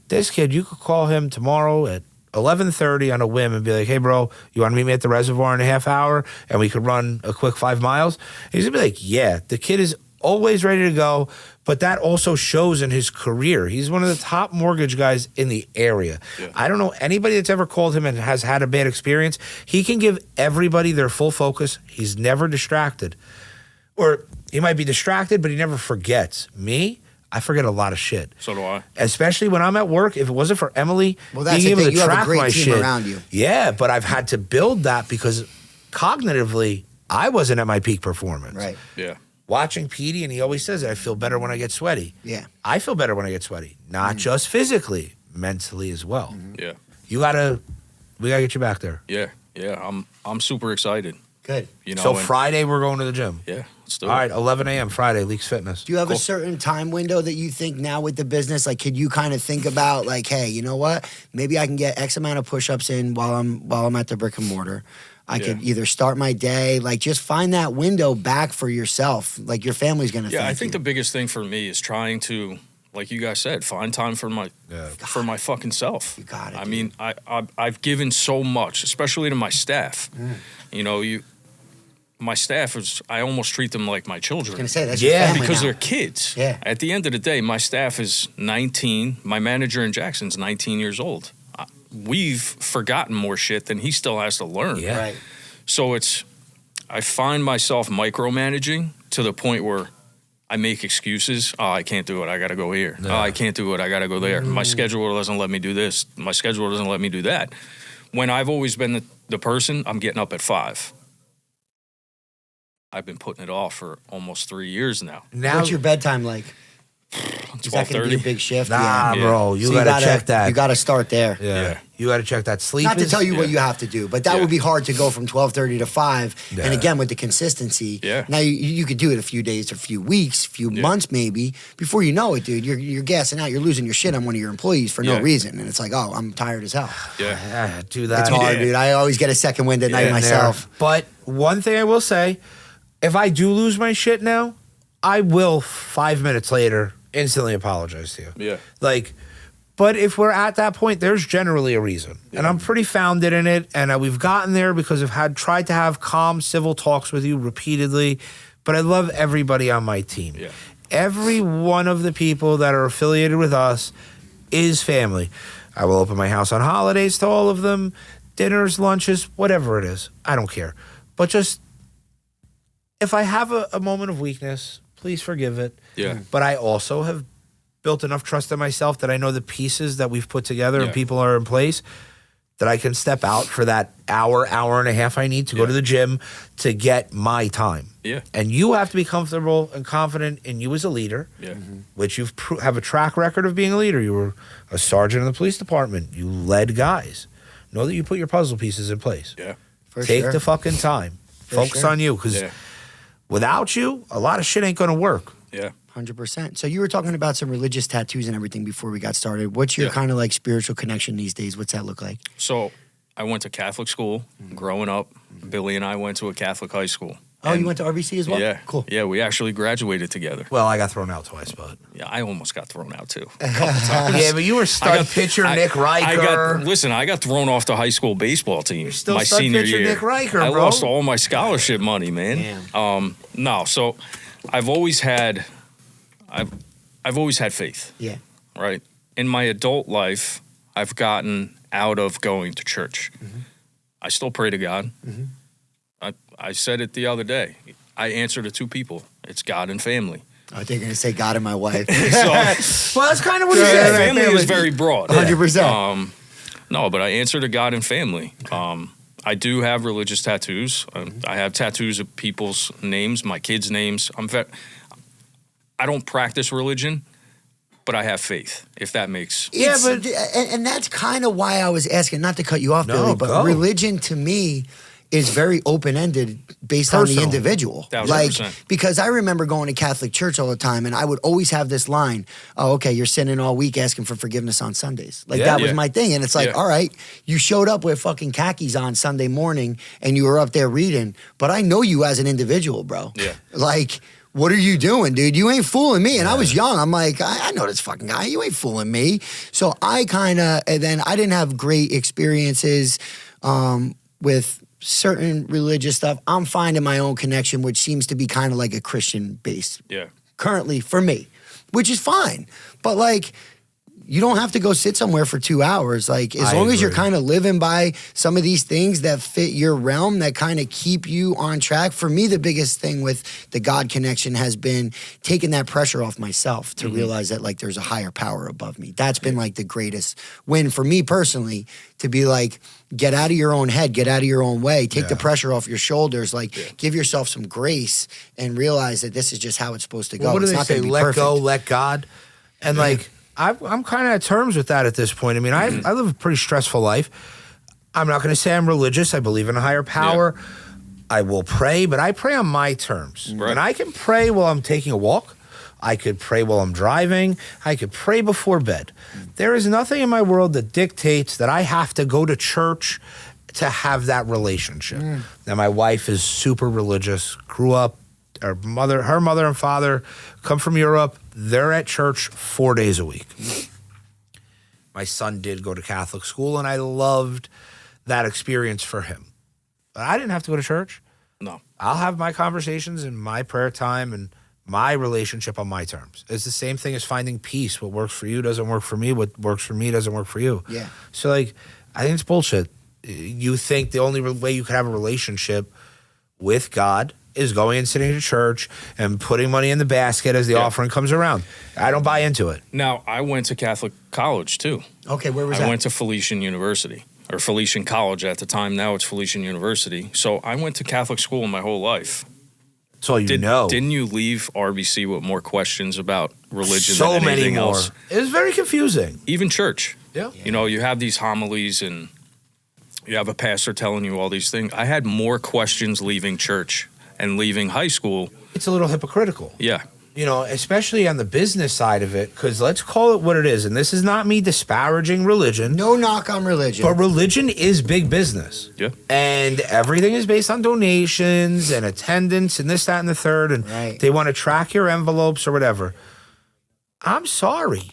this kid, you could call him tomorrow at 11:30 on a whim and be like, hey, bro, you want to meet me at the reservoir in a half hour and we could run a quick 5 miles? And he's going to be like, yeah, the kid is always ready to go, but that also shows in his career. He's one of the top mortgage guys in the area. Yeah. I don't know anybody that's ever called him and has had a bad experience. He can give everybody their full focus. He's never distracted. Or he might be distracted, but he never forgets. Me, I forget a lot of shit. So do I. Especially when I'm at work. If it wasn't for Emily being able to track my shit. Around you. Yeah, but I've had to build that because cognitively, I wasn't at my peak performance. Right. Yeah. Watching Petey, and he always says that I feel better when I get sweaty. Yeah. I feel better when I get sweaty. Not just physically, mentally as well. Yeah. We gotta get you back there. Yeah. Yeah. I'm super excited. Good. You know, So Friday we're going to the gym. Yeah, let's do it. All right, 11 a.m. Friday, Leaks Fitness. Do you have a certain time window that you think now with the business? Like, could you kind of think about like, hey, you know what? Maybe I can get X amount of push-ups in while I'm at the brick and mortar. I could either start my day, like just find that window back for yourself. Like your family's gonna. Yeah, I think the biggest thing for me is trying to, like you guys said, find time for my fucking self. You got it. I mean, I've given so much, especially to my staff. You know, my staff I almost treat them like my children. I was gonna say that's your family because now. they're kids. Yeah. At the end of the day, my staff is 19. My manager in Jackson's 19 years old. We've forgotten more shit than he still has to learn. Yeah. Right. So I find myself micromanaging to the point where I make excuses. Oh, I can't do it. I got to go here. No. Oh, I can't do it. I got to go there. My schedule doesn't let me do this. My schedule doesn't let me do that. When I've always been the person, I'm getting up at 5. I've been putting it off for almost 3 years now. What's your bedtime like? Is that going to be a 12:30. big shift? Nah, Yeah. bro, you So gotta check that. You got to start there. Yeah. You gotta check that. Sleep. Not to is- tell you what you have to do, but that would be hard to go from 12:30 to 5. Yeah. And again, with the consistency, now you could do it a few days, a few weeks, a few months maybe. Before you know it, dude, you're gassing out. You're losing your shit on one of your employees for no reason. And it's like, oh, I'm tired as hell. Yeah, do that. It's hard, dude. I always get a second wind at night myself. But one thing I will say, if I do lose my shit now, I will 5 minutes later instantly apologize to you. Yeah. Like, but if we're at that point, there's generally a reason. And I'm pretty founded in it. And we've gotten there because I've tried to have calm, civil talks with you repeatedly. But I love everybody on my team. Yeah. Every one of the people that are affiliated with us is family. I will open my house on holidays to all of them, dinners, lunches, whatever it is. I don't care. But just, if I have a moment of weakness, please forgive it. Yeah. But I also have built enough trust in myself that I know the pieces that we've put together and people are in place that I can step out for that hour and a half I need to go to the gym to get my time. Yeah. And you have to be comfortable and confident in you as a leader, which you've have a track record of being a leader. You were a sergeant in the police department. You led guys. Know that you put your puzzle pieces in place. Yeah. Take the fucking time. Focus on you, because without you, a lot of shit ain't going to work. Yeah. 100%. So you were talking about some religious tattoos and everything before we got started. What's your kind of like spiritual connection these days? What's that look like? So I went to Catholic school growing up. Billy and I went to a Catholic high school. Oh, you went to RBC as well? Yeah. Cool. Yeah, we actually graduated together. Well, I got thrown out twice, but. Yeah, I almost got thrown out too. Yeah, but you were stud pitcher Nick Riker. I got thrown off the high school baseball team still my stud senior pitcher year. Nick Riker, I bro. lost all my scholarship money, man. No, so I've always had faith. Yeah. Right? In my adult life, I've gotten out of going to church. I still pray to God. I said it the other day. I answer to 2 people. It's God and family. I think you're going to say God and my wife. Well, that's kind of what you said. Family is very broad. 100%. No, but I answer to God and family. I do have religious tattoos. I have tattoos of people's names, my kids' names. I don't practice religion, but I have faith, if that makes But and that's kind of why I was asking, not to cut you off, Billy, but religion to me is very open-ended based on the individual. 1,000%. Like, because I remember going to Catholic church all the time, and I would always have this line, oh, okay, you're sinning all week asking for forgiveness on Sundays. Like, that was my thing. And it's like, all right, you showed up with fucking khakis on Sunday morning, and you were up there reading, but I know you as an individual, bro. Yeah. Like, what are you doing, dude? You ain't fooling me. And I was young. I'm like, I know this fucking guy. You ain't fooling me. So I kind of, and then I didn't have great experiences with certain religious stuff. I'm finding my own connection, which seems to be kind of like a Christian base. Yeah. Currently for me, which is fine. But like, you don't have to go sit somewhere for 2 hours. Like, as long as you're kind of living by some of these things that fit your realm, that kind of keep you on track. For me, the biggest thing with the God connection has been taking that pressure off myself to realize that, like, there's a higher power above me. That's been, like, the greatest win for me personally, to be like, get out of your own head, get out of your own way, take the pressure off your shoulders, like, give yourself some grace and realize that this is just how it's supposed to go. Well, what do it's they not say? gonna be Let perfect. go, let God. And, like, I'm kind of at terms with that at this point. I mean, I live a pretty stressful life. I'm not going to say I'm religious. I believe in a higher power. I will pray, but I pray on my terms. Right. And I can pray while I'm taking a walk. I could pray while I'm driving. I could pray before bed. There is nothing in my world that dictates that I have to go to church to have that relationship. Now, my wife is super religious, grew up, her mother and father come from Europe. They're at church 4 days a week. My son did go to Catholic school, and I loved that experience for him. But I didn't have to go to church. No. I'll have my conversations and my prayer time and my relationship on my terms. It's the same thing as finding peace. What works for you doesn't work for me. What works for me doesn't work for you. Yeah. So, like, I think it's bullshit. You think the only way you could have a relationship with God is going and sitting at church and putting money in the basket as the offering comes around. I don't buy into it. Now, I went to Catholic college, too. Okay, where was I that? went to Felician University, or Felician College at the time. Now it's Felician University. So I went to Catholic school my whole life. That's all you know. Didn't you leave RBC with more questions about religion so than many anything more. else? It was very confusing. Even church. Yeah. You know, you have these homilies and you have a pastor telling you all these things. I had more questions leaving church and leaving high school. It's a little hypocritical. Yeah. You know, especially on the business side of it, because let's call it what it is. And this is not me disparaging religion. No knock on religion. But religion is big business. Yeah. And everything is based on donations and attendance and this, that, and the third. And they want to track your envelopes or whatever. I'm sorry.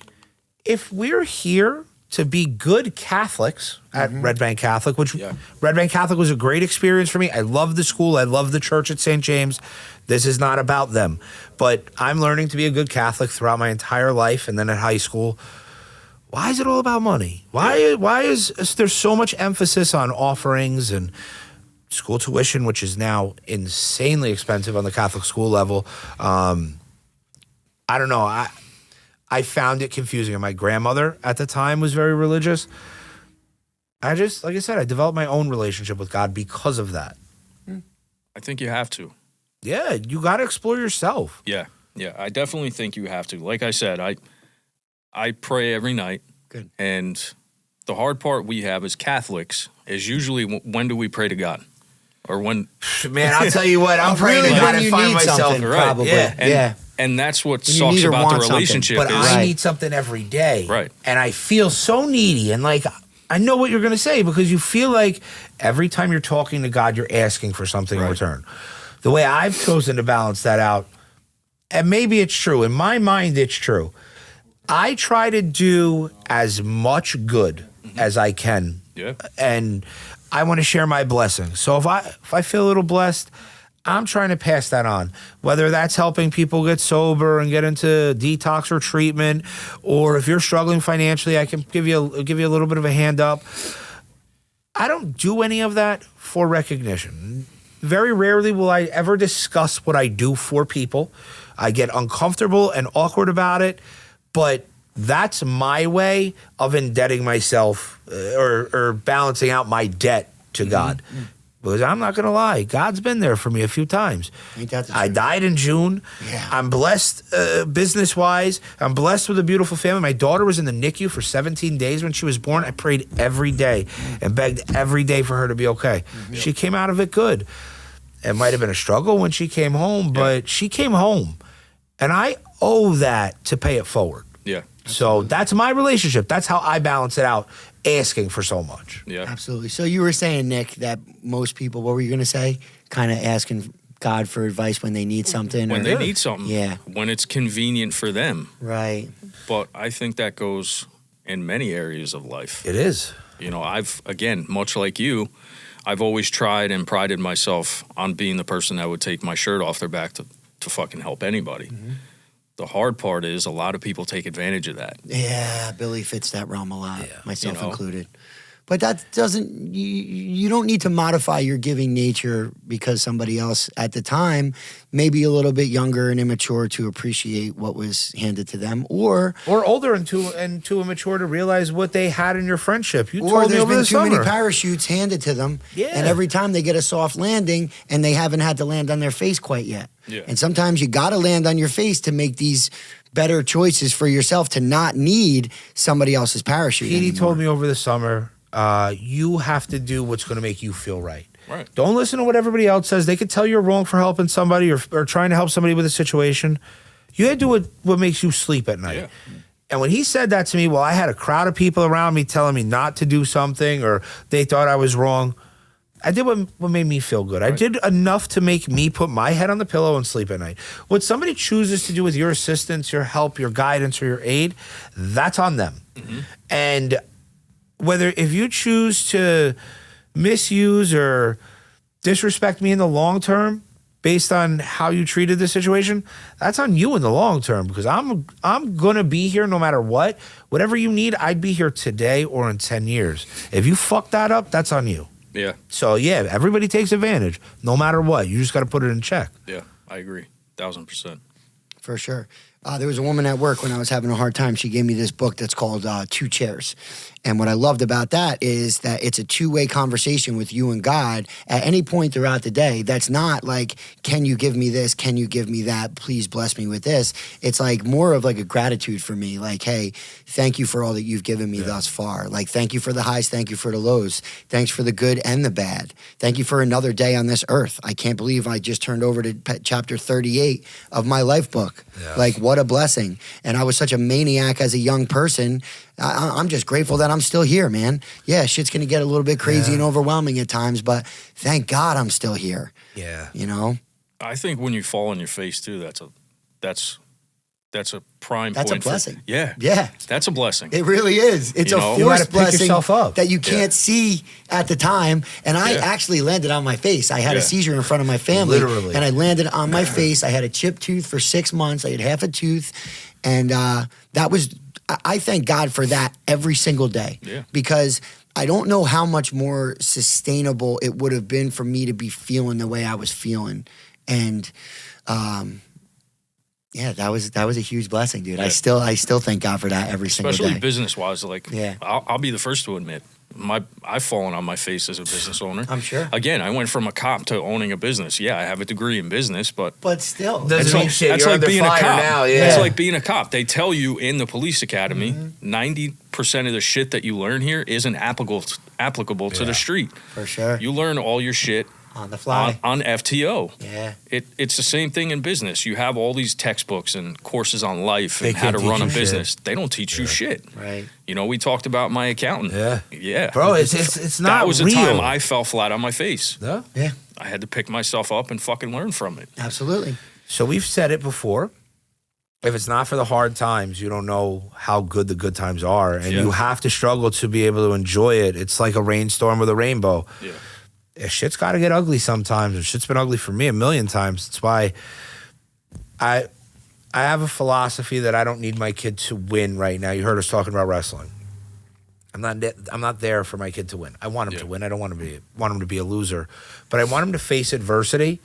If we're here to be good Catholics at Red Bank Catholic, which Red Bank Catholic was a great experience for me. I love the school. I love the church at St. James. This is not about them. But I'm learning to be a good Catholic throughout my entire life and then at high school. Why is it all about money? Why is there so much emphasis on offerings and school tuition, which is now insanely expensive on the Catholic school level? I don't know. I found it confusing. And my grandmother at the time was very religious. I just, like I said, I developed my own relationship with God because of that. I think you have to. Yeah, you got to explore yourself. Yeah. Yeah. I definitely think you have to. Like I said, I pray every night. Good. And the hard part we have as Catholics is usually when do we pray to God? Or when... Man, I'll tell you what, I'm praying to God and find myself. Probably. Yeah. And that's what When you sucks need or about want the relationship. But is, I need something every day. Right. And I feel so needy. And like, I know what you're going to say because you feel like every time you're talking to God, you're asking for something in return. The way I've chosen to balance that out, and maybe it's true. In my mind, it's true. I try to do as much good as I can. Yeah. And I want to share my blessings. So if I feel a little blessed, I'm trying to pass that on, whether that's helping people get sober and get into detox or treatment, or if you're struggling financially, I can give you a little bit of a hand up. I don't do any of that for recognition. Very rarely will I ever discuss what I do for people. I get uncomfortable and awkward about it, but that's my way of indebting myself or balancing out my debt to God. Because I'm not going to lie, God's been there for me a few times. I died in June. Yeah. I'm blessed business-wise. I'm blessed with a beautiful family. My daughter was in the NICU for 17 days when she was born. I prayed every day and begged every day for her to be okay. She came out of it good. It might have been a struggle when she came home, but she came home. And I owe that to pay it forward. Yeah. So that's my relationship. That's how I balance it out, asking for so much. Yeah. Absolutely. So you were saying, Nick, that most people, what were you going to say? Kind of asking God for advice when they need something. When they need something. Yeah. When it's convenient for them. Right. But I think that goes in many areas of life. It is. You know, again, much like you, I've always tried and prided myself on being the person that would take my shirt off their back to fucking help anybody. The hard part is a lot of people take advantage of that. Yeah, Billy fits that realm a lot, myself included. But that doesn't, you don't need to modify your giving nature because somebody else at the time may be a little bit younger and immature to appreciate what was handed to them, or older and too immature to realize what they had in your friendship. You or told me there's over been the too summer. many parachutes handed to them, and every time they get a soft landing and they haven't had to land on their face quite yet. Yeah. And sometimes you got to land on your face to make these better choices for yourself to not need somebody else's parachute Petey anymore. told me over the summer, you have to do what's going to make you feel right. Right. Don't listen to what everybody else says. They could tell you're wrong for helping somebody or trying to help somebody with a situation. You got to do what makes you sleep at night. Yeah. And when he said that to me, well, I had a crowd of people around me telling me not to do something or they thought I was wrong. I did what made me feel good. Right. I did enough to make me put my head on the pillow and sleep at night. What somebody chooses to do with your assistance, your help, your guidance, or your aid, that's on them. Mm-hmm. And if you choose to misuse or disrespect me in the long term based on how you treated the situation, that's on you in the long term because I'm going to be here no matter what. Whatever you need, I'd be here today or in 10 years. If you fuck that up, that's on you. Yeah. So, yeah, everybody takes advantage no matter what. You just got to put it in check. Yeah, I agree. 1,000%. For sure. There was a woman at work when I was having a hard time. She gave me this book that's called Two Chairs. And what I loved about that is that it's a two-way conversation with you and God at any point throughout the day. That's not like, can you give me this? Can you give me that? Please bless me with this. It's like more of like a gratitude for me. Like, hey, thank you for all that you've given me thus far. Like, thank you for the highs. Thank you for the lows. Thanks for the good and the bad. Thank you for another day on this earth. I can't believe I just turned over to chapter 38 of my life book. Yeah. Like, what a blessing. And I was such a maniac as a young person. I'm just grateful that I'm still here, man. Yeah, shit's going to get a little bit crazy and overwhelming at times, but thank God I'm still here. Yeah. You know? I think when you fall on your face, too, that's a prime That's point. A blessing. Yeah. That's a blessing. It really is. It's a forced blessing that you can't see at the time. And I actually landed on my face. I had a seizure in front of my family. Literally. And I landed on my face. I had a chipped tooth for 6 months. I had half a tooth. And that was... I thank God for that every single day because I don't know how much more sustainable it would have been for me to be feeling the way I was feeling. And that was a huge blessing, dude. Yeah. I still thank God for that every single day. Especially business-wise, I'll be the first to admit I've fallen on my face as a business owner. I'm sure. Again, I went from a cop to owning a business. Yeah, I have a degree in business, but still, that's like being a cop. Now, It's like being a cop. They tell you in the police academy, 90% of the shit that you learn here isn't applicable to the street. For sure. You learn all your shit on the fly on FTO. Yeah, it's the same thing in business. You have all these textbooks and courses on life and how to run a business. They don't teach you shit. Right. You know, we talked about my accountant. Yeah. Bro, it's not. That was real. a time I fell flat on my face. Yeah. I had to pick myself up and fucking learn from it. Absolutely. So we've said it before. If it's not for the hard times, you don't know how good the good times are, and you have to struggle to be able to enjoy it. It's like a rainstorm with a rainbow. Yeah. Shit's got to get ugly sometimes, and shit's been ugly for me a million times. That's why I have a philosophy that I don't need my kid to win right now. You heard us talking about wrestling. I'm not there for my kid to win. I want him to win. I don't want him to be a loser, but I want him to face adversity,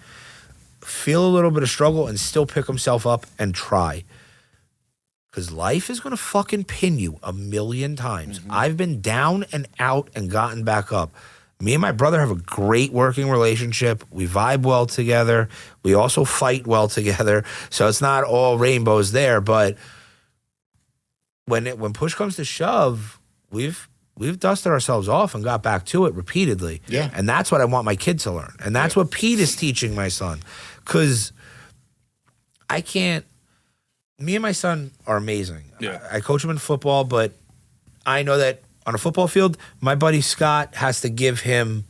feel a little bit of struggle, and still pick himself up and try. Because life is going to fucking pin you a million times. Mm-hmm. I've been down and out and gotten back up. Me and my brother have a great working relationship. We vibe well together. We also fight well together. So it's not all rainbows there. But when push comes to shove, we've dusted ourselves off and got back to it repeatedly. Yeah. And that's what I want my kid to learn. And that's what Pete is teaching my son. Because me and my son are amazing. Yeah. I coach him in football, but I know that on a football field, my buddy Scott has to give him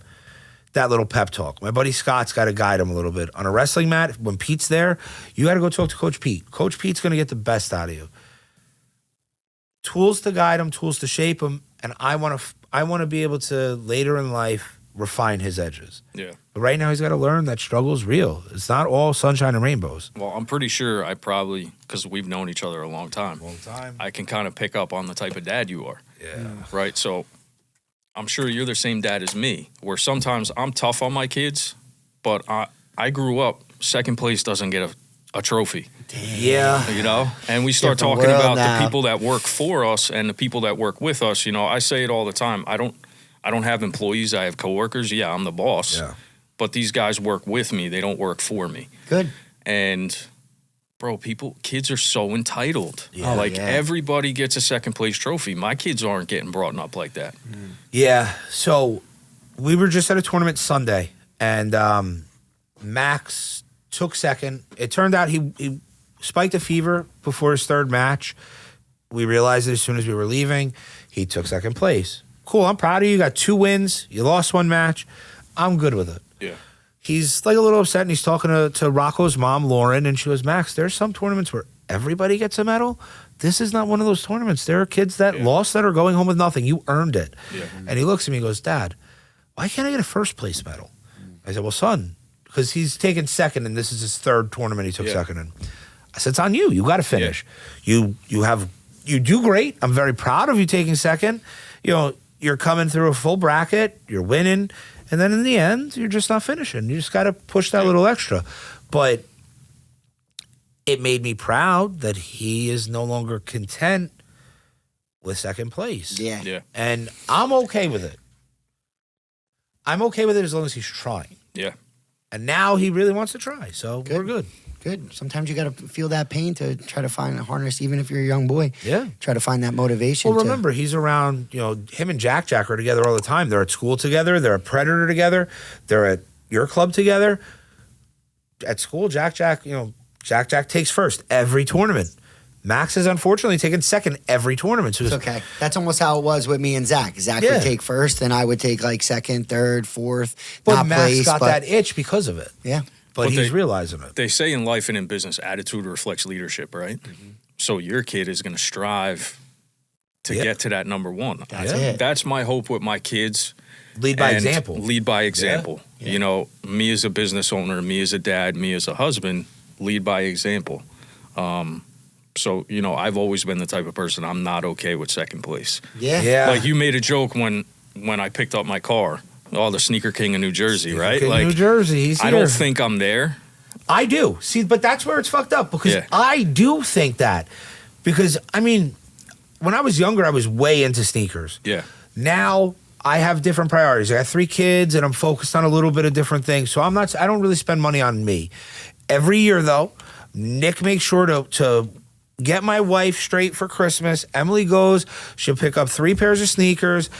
that little pep talk. My buddy Scott's got to guide him a little bit. On a wrestling mat, when Pete's there, you got to go talk to Coach Pete. Coach Pete's going to get the best out of you. Tools to guide him, tools to shape him, and I want to be able to, later in life, refine his edges. Yeah. But right now, he's got to learn that struggle's real. It's not all sunshine and rainbows. Well, I'm pretty sure because we've known each other a long time, I can kind of pick up on the type of dad you are. Yeah. Right? So I'm sure you're the same dad as me, where sometimes I'm tough on my kids, but I grew up, second place doesn't get a trophy. Damn. Yeah. You know? And we start talking about the people that work for us and the people that work with us. You know, I say it all the time. I don't have employees. I have coworkers. Yeah, I'm the boss. Yeah. But these guys work with me. They don't work for me. Good. And, bro, kids are so entitled. Yeah. Everybody gets a second place trophy. My kids aren't getting brought up like that. Yeah. So we were just at a tournament Sunday, And Max took second. It turned out he spiked a fever before his third match. We realized it as soon as we were leaving. He took second place. Cool, I'm proud of you. You got 2 wins. You lost 1 match. I'm good with it. Yeah. He's like a little upset, and he's talking to Rocco's mom, Lauren, and she goes, Max, there's some tournaments where everybody gets a medal. This is not one of those tournaments. There are kids that lost that are going home with nothing. You earned it. Yeah. And he looks at me and goes, Dad, why can't I get a first place medal? I said, well, son, because he's taken second, and this is his 3rd tournament he took second in. I said, it's on you. You got to finish. Yeah. You do great. I'm very proud of you taking second. You know, you're coming through a full bracket. You're winning. And then in the end, you're just not finishing. You just got to push that little extra. But it made me proud that he is no longer content with second place. Yeah. Yeah. And I'm okay with it. I'm okay with it as long as he's trying. Yeah. And now he really wants to try. So we're good. Good. Sometimes you got to feel that pain to try to find a harness, even if you're a young boy. Yeah. Try to find that motivation. Well, remember, he's around, him and Jack are together all the time. They're at school together. They're at Predator together. They're at your club together. At school, Jack takes first every tournament. Max has unfortunately taken second every tournament. So it's okay. That's almost how it was with me and Zach. Zach would take first, and I would take like second, third, fourth. But Max got that itch because of it. Yeah. But he's realizing it. They say in life and in business, attitude reflects leadership, right? Mm-hmm. So your kid is going to strive to get to that number 1. That's it. That's my hope with my kids. Lead by example. Lead by example. Yeah. Me as a business owner, me as a dad, me as a husband, lead by example. So, I've always been the type of person, I'm not okay with second place. Yeah. Like you made a joke when I picked up my car. Oh, the Sneaker King of New Jersey, right? King like New Jersey, he's here. I don't think I'm there. I do. See, but that's where it's fucked up because I do think that. Because, when I was younger, I was way into sneakers. Yeah. Now, I have different priorities. I got 3 kids, and I'm focused on a little bit of different things. So I don't really spend money on me. Every year, though, Nick makes sure to get my wife straight for Christmas. Emily goes. She'll pick up 3 pairs of sneakers.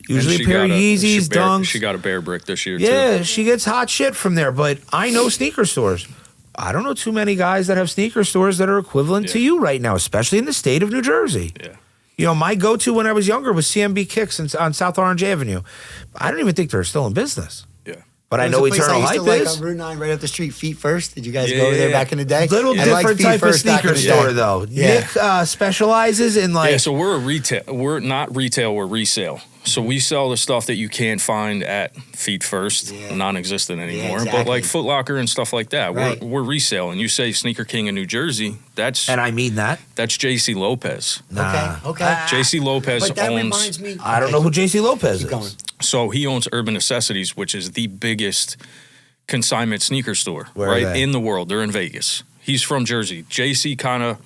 Usually a pair of Yeezys, Dunks. She got a Bear Brick this year, too. Yeah, she gets hot shit from there. But I know sneaker stores. I don't know too many guys that have sneaker stores that are equivalent to you right now, especially in the state of New Jersey. Yeah. My go-to when I was younger was CMB Kicks on South Orange Avenue. I don't even think they're still in business. Yeah. But I know Eternalhype is. On Route 9 right up the street, Feet First. Did you guys go over there back in the day? Little different type of sneaker store, though. Yeah. Nick specializes in like... Yeah, so we're a retail. We're not retail, we're resale. So we sell the stuff that you can't find at Feet First, non-existent anymore. Exactly. But like Foot Locker and stuff like that, we're resale. And you say Sneaker King of New Jersey, that's... And I mean that. That's JC Lopez. Okay. JC Lopez but that owns... reminds me... I don't know who JC Lopez is. Going. So he owns Urban Necessities, which is the biggest consignment sneaker store in the world. They're in Vegas. He's from Jersey. JC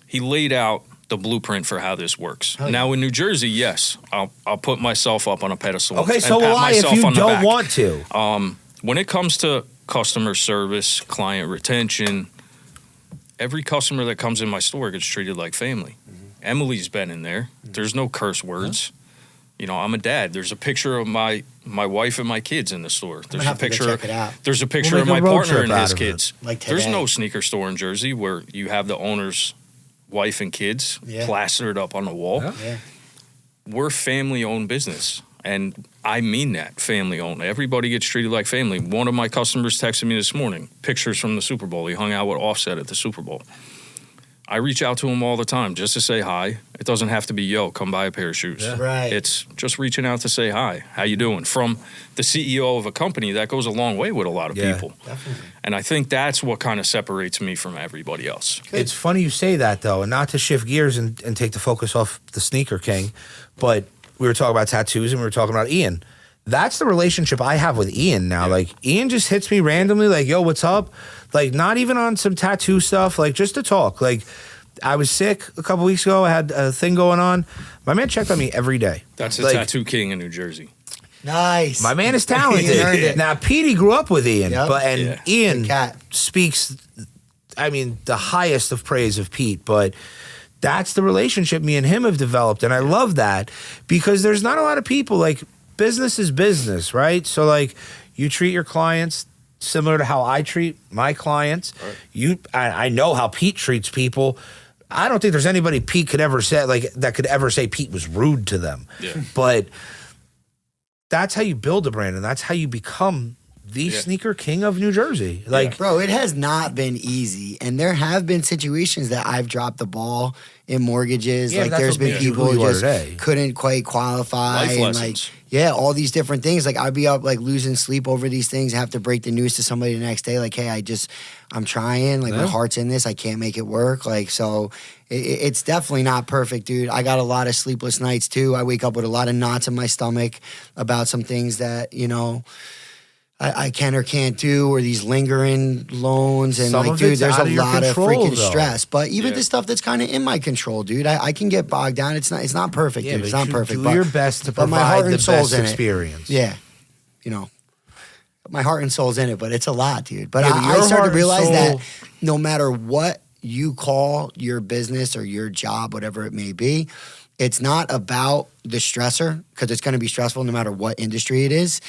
he laid out the blueprint for how this works. Now in New Jersey, yes, I'll put myself up on a pedestal. Okay, so will I if you don't want to. When it comes to customer service, client retention, every customer that comes in my store gets treated like family. Mm-hmm. Emily's been in there. Mm-hmm. There's no curse words. I'm a dad. There's a picture of my wife and my kids in the store. There's a picture. There's a picture of my partner and his kids. There's no sneaker store in Jersey where you have the owner's wife and kids plastered up on the wall. Yeah. We're family-owned business, and I mean that, family-owned. Everybody gets treated like family. One of my customers texted me this morning, pictures from the Super Bowl. He hung out with Offset at the Super Bowl. I reach out to him all the time just to say hi. It doesn't have to be, come buy a pair of shoes. Yeah. Right. It's just reaching out to say hi. How you doing? From the CEO of a company, that goes a long way with a lot of people. Definitely. And I think that's what kind of separates me from everybody else. It's funny you say that, though, and not to shift gears and take the focus off the Sneaker King, but we were talking about tattoos and we were talking about Ian. That's the relationship I have with Ian now. Yeah. Like, Ian just hits me randomly, like, yo, what's up? Like, not even on some tattoo stuff, like, just to talk. Like, I was sick a couple weeks ago. I had a thing going on. My man checked on me every day. That's the tattoo king in New Jersey. Nice. My man is talented. Now, Petey grew up with Ian, Ian speaks, the highest of praise of Pete, but that's the relationship me and him have developed, and I love that because there's not a lot of people, like, business is business, right? So, like, You treat your clients similar to how I treat my clients. Right. I know how Pete treats people. I don't think there's anybody Pete could ever say that could ever say Pete was rude to them. Yeah. But that's how you build a brand, and that's how you become the sneaker king of New Jersey. Bro, it has not been easy, and there have been situations that I've dropped the ball in mortgages. Yeah, there's been people who just couldn't quite qualify, Life and lessons. all these different things. I'd be up losing sleep over these things. I have to break the news to somebody the next day. Hey, I'm trying. My heart's in this. I can't make it work. So it's definitely not perfect, dude. I got a lot of sleepless nights too. I wake up with a lot of knots in my stomach about some things that I can or can't do, or these lingering loans, and dude, there's a lot of freaking stress. But even the stuff that's kind of in my control, dude, I can get bogged down. It's not perfect, dude. It's not perfect. Do your best to provide the best experience. Yeah, my heart and soul's in it, but it's a lot, dude. But I started to realize that no matter what you call your business or your job, whatever it may be, it's not about the stressor, because it's going to be stressful no matter what industry it is.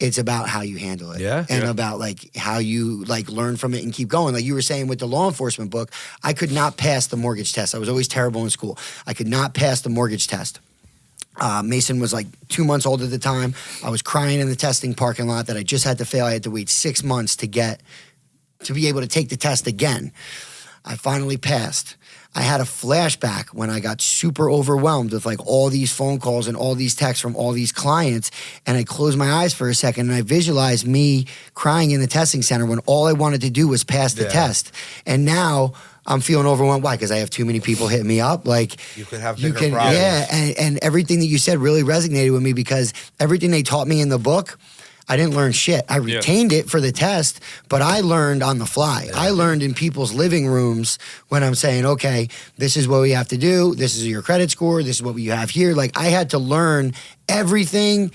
It's about how you handle it, and about how you learn from it and keep going. Like you were saying with the law enforcement book, I could not pass the mortgage test. I was always terrible in school. I could not pass the mortgage test. Mason was 2 months old at the time. I was crying in the testing parking lot that I just had to fail. I had to wait 6 months to be able to take the test again. I finally passed. I had a flashback when I got super overwhelmed with all these phone calls and all these texts from all these clients, and I closed my eyes for a second and I visualized me crying in the testing center when all I wanted to do was pass the test. And now I'm feeling overwhelmed. Why? Because I have too many people hitting me up. You could have bigger problems. Yeah, and everything that you said really resonated with me, because everything they taught me in the book, I didn't learn shit. I retained it for the test, but I learned on the fly. I learned in people's living rooms when I'm saying, okay, this is what we have to do. This is your credit score. This is what we have here. I had to learn everything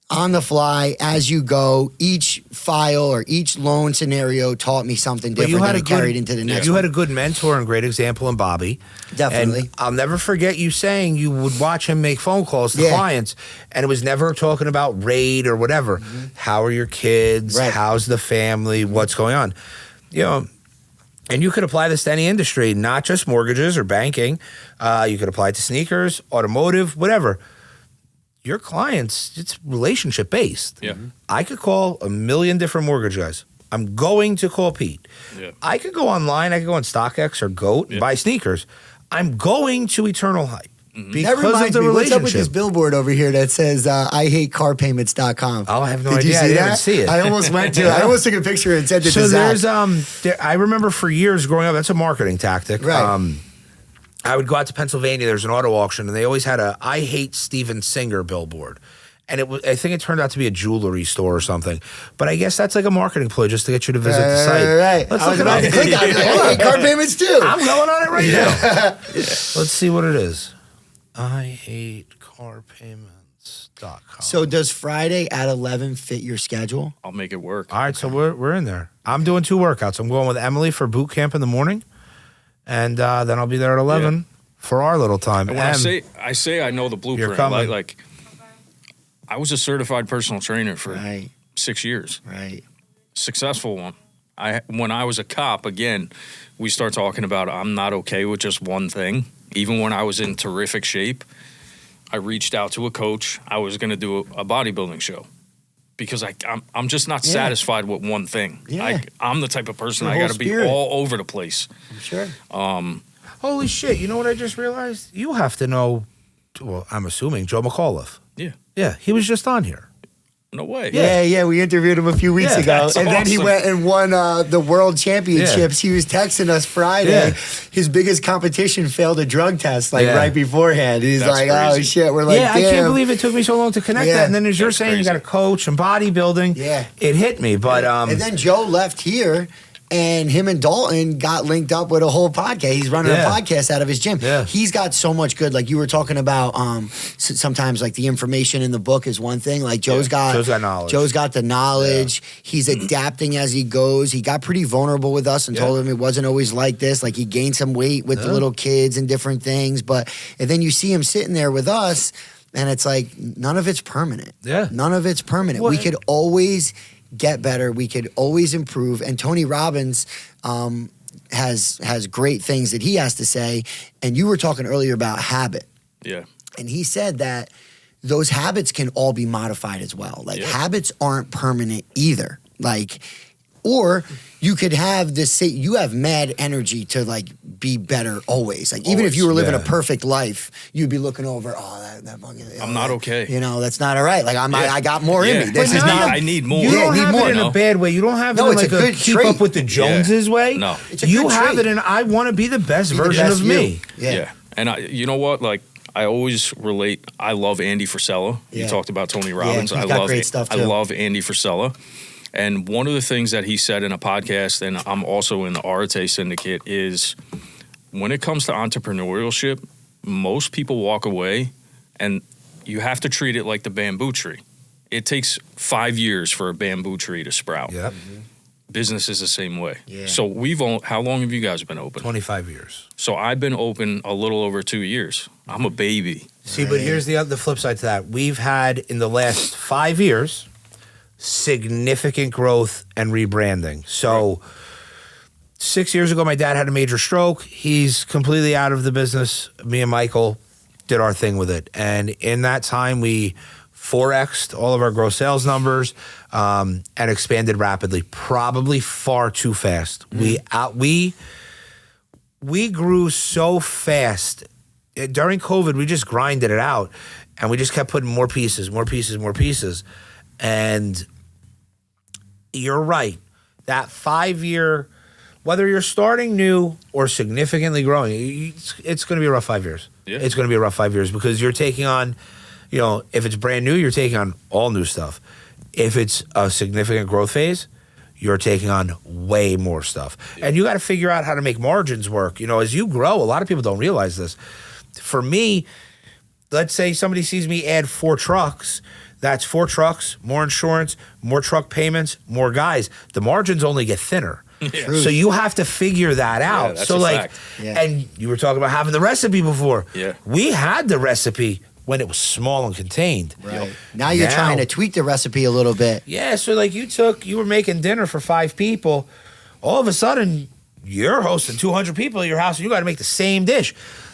on the fly as you go. Each file or each loan scenario taught me something different that I carried into the next one. You had a good mentor and great example in Bobby. Definitely. And I'll never forget you saying you would watch him make phone calls to clients, and it was never talking about rate or whatever. Mm-hmm. How are your kids? Right. How's the family? What's going on? And you could apply this to any industry, not just mortgages or banking. You could apply it to sneakers, automotive, whatever. Your clients, it's relationship based. Yeah. I could call a million different mortgage guys. I'm going to call Pete. Yeah. I could go online. I could go on StockX or GOAT and buy sneakers. I'm going to Eternalhype because of the relationship. What's up with this billboard over here that says I hate carpayments.com? Oh, I have no idea. I didn't see it. I almost went to it. I almost took a picture and sent it to Zach. So I remember for years growing up, that's a marketing tactic. Right. I would go out to Pennsylvania. There's an auto auction, and they always had a "I hate Steven Singer" billboard, and I think it turned out to be a jewelry store or something. But I guess that's a marketing ploy just to get you to visit the site. Right. Let's look at it. Click on it. I hate car payments too. I'm going on it right now. Let's see what it is. I hate carpayments.com. So does Friday at 11 fit your schedule? I'll make it work. All right, so we're in there. I'm doing 2 workouts. I'm going with Emily for boot camp in the morning. And then I'll be there at 11 for our little time. And when I say I know the blueprint, I was a certified personal trainer for 6 years. Right. Successful one. When I was a cop, again, we start talking about I'm not okay with just one thing. Even when I was in terrific shape, I reached out to a coach. I was going to do a bodybuilding show. Because I'm just not satisfied with one thing. Yeah. I'm the type of person I got to be all over the place. I'm sure. Holy shit! You know what I just realized? You have to know. Well, I'm assuming Joe McAuliffe. Yeah. Yeah, he was just on here. No way. Yeah. We interviewed him a few weeks ago, and then he went and won the world championships. He was texting us Friday. Yeah. His biggest competition failed a drug test right beforehand. He's crazy. Oh shit, we're like, damn. I can't believe it took me so long to connect that. And then as you're saying, crazy. You got a coach and bodybuilding. Yeah, it hit me. But and then Joe left here. And him and Dalton got linked up with a whole podcast. He's running a podcast out of his gym. Yeah. He's got so much good. Like you were talking about, sometimes the information in the book is one thing. Like Joe's got knowledge. Joe's got the knowledge. Yeah. He's adapting as he goes. He got pretty vulnerable with us and told him it wasn't always like this. Like he gained some weight with the little kids and different things. And then you see him sitting there with us. And it's like, none of it's permanent. Yeah. None of it's permanent. Well, we could always get better. We could always improve. And Tony Robbins has great things that he has to say. And you were talking earlier about habit. Yeah. And he said that those habits can all be modified as well. Like habits aren't permanent either. Like, or you could have this, you have mad energy to like be better always. Like even if you were living a perfect life, you'd be looking over, that fucking, I'm not okay. You know, that's not all right. Like I got more in me. This is not, I need more. You don't have more, it in a bad way. You don't have it in it's like a good keep trait. up with the Joneses way. No. It's a you good have trait. it in I want to be the best Be the version best of me. you. Yeah. And you know what? Like, I always relate. I love Andy Frisella. Yeah. You talked about Tony Robbins. he's I got love great stuff, too. I love Andy Frisella. And one of the things that he said in a podcast, and I'm also in the Arate Syndicate, is when it comes to entrepreneurship, most people walk away and you have to treat it like the bamboo tree. It takes 5 years for a bamboo tree to sprout. Yep. Business is the same way. Yeah. So how long have you guys been open? 25 years. So I've been open a little over 2 years. I'm a baby. See, but here's the flip side to that. We've had in the last 5 years significant growth and rebranding. So 6 years ago, my dad had a major stroke. He's completely out of the business. Me and Michael did our thing with it. And in that time, we 4x'd all of our gross sales numbers and expanded rapidly, probably far too fast. We grew so fast. During COVID, we just grinded it out, and we just kept putting more pieces. And you're right. That 5 year, whether you're starting new or significantly growing, it's going to be a rough 5 years. Yeah. It's going to be a rough 5 years because you're taking on, if it's brand new, you're taking on all new stuff. If it's a significant growth phase, you're taking on way more stuff. And you got to figure out how to make margins work. As you grow, a lot of people don't realize this. For me, let's say somebody sees me add 4 trucks. That's 4 trucks, more insurance, more truck payments, more guys. The margins only get thinner. Yeah. So you have to figure that out. that's so a like, fact. Yeah. and you were talking about having the recipe before. Yeah. We had the recipe when it was small and contained. Right. Now you're trying to tweak the recipe a little bit. Yeah, so like you were making dinner for 5 people. All of a sudden, you're hosting 200 people at your house and you got to make the same dish.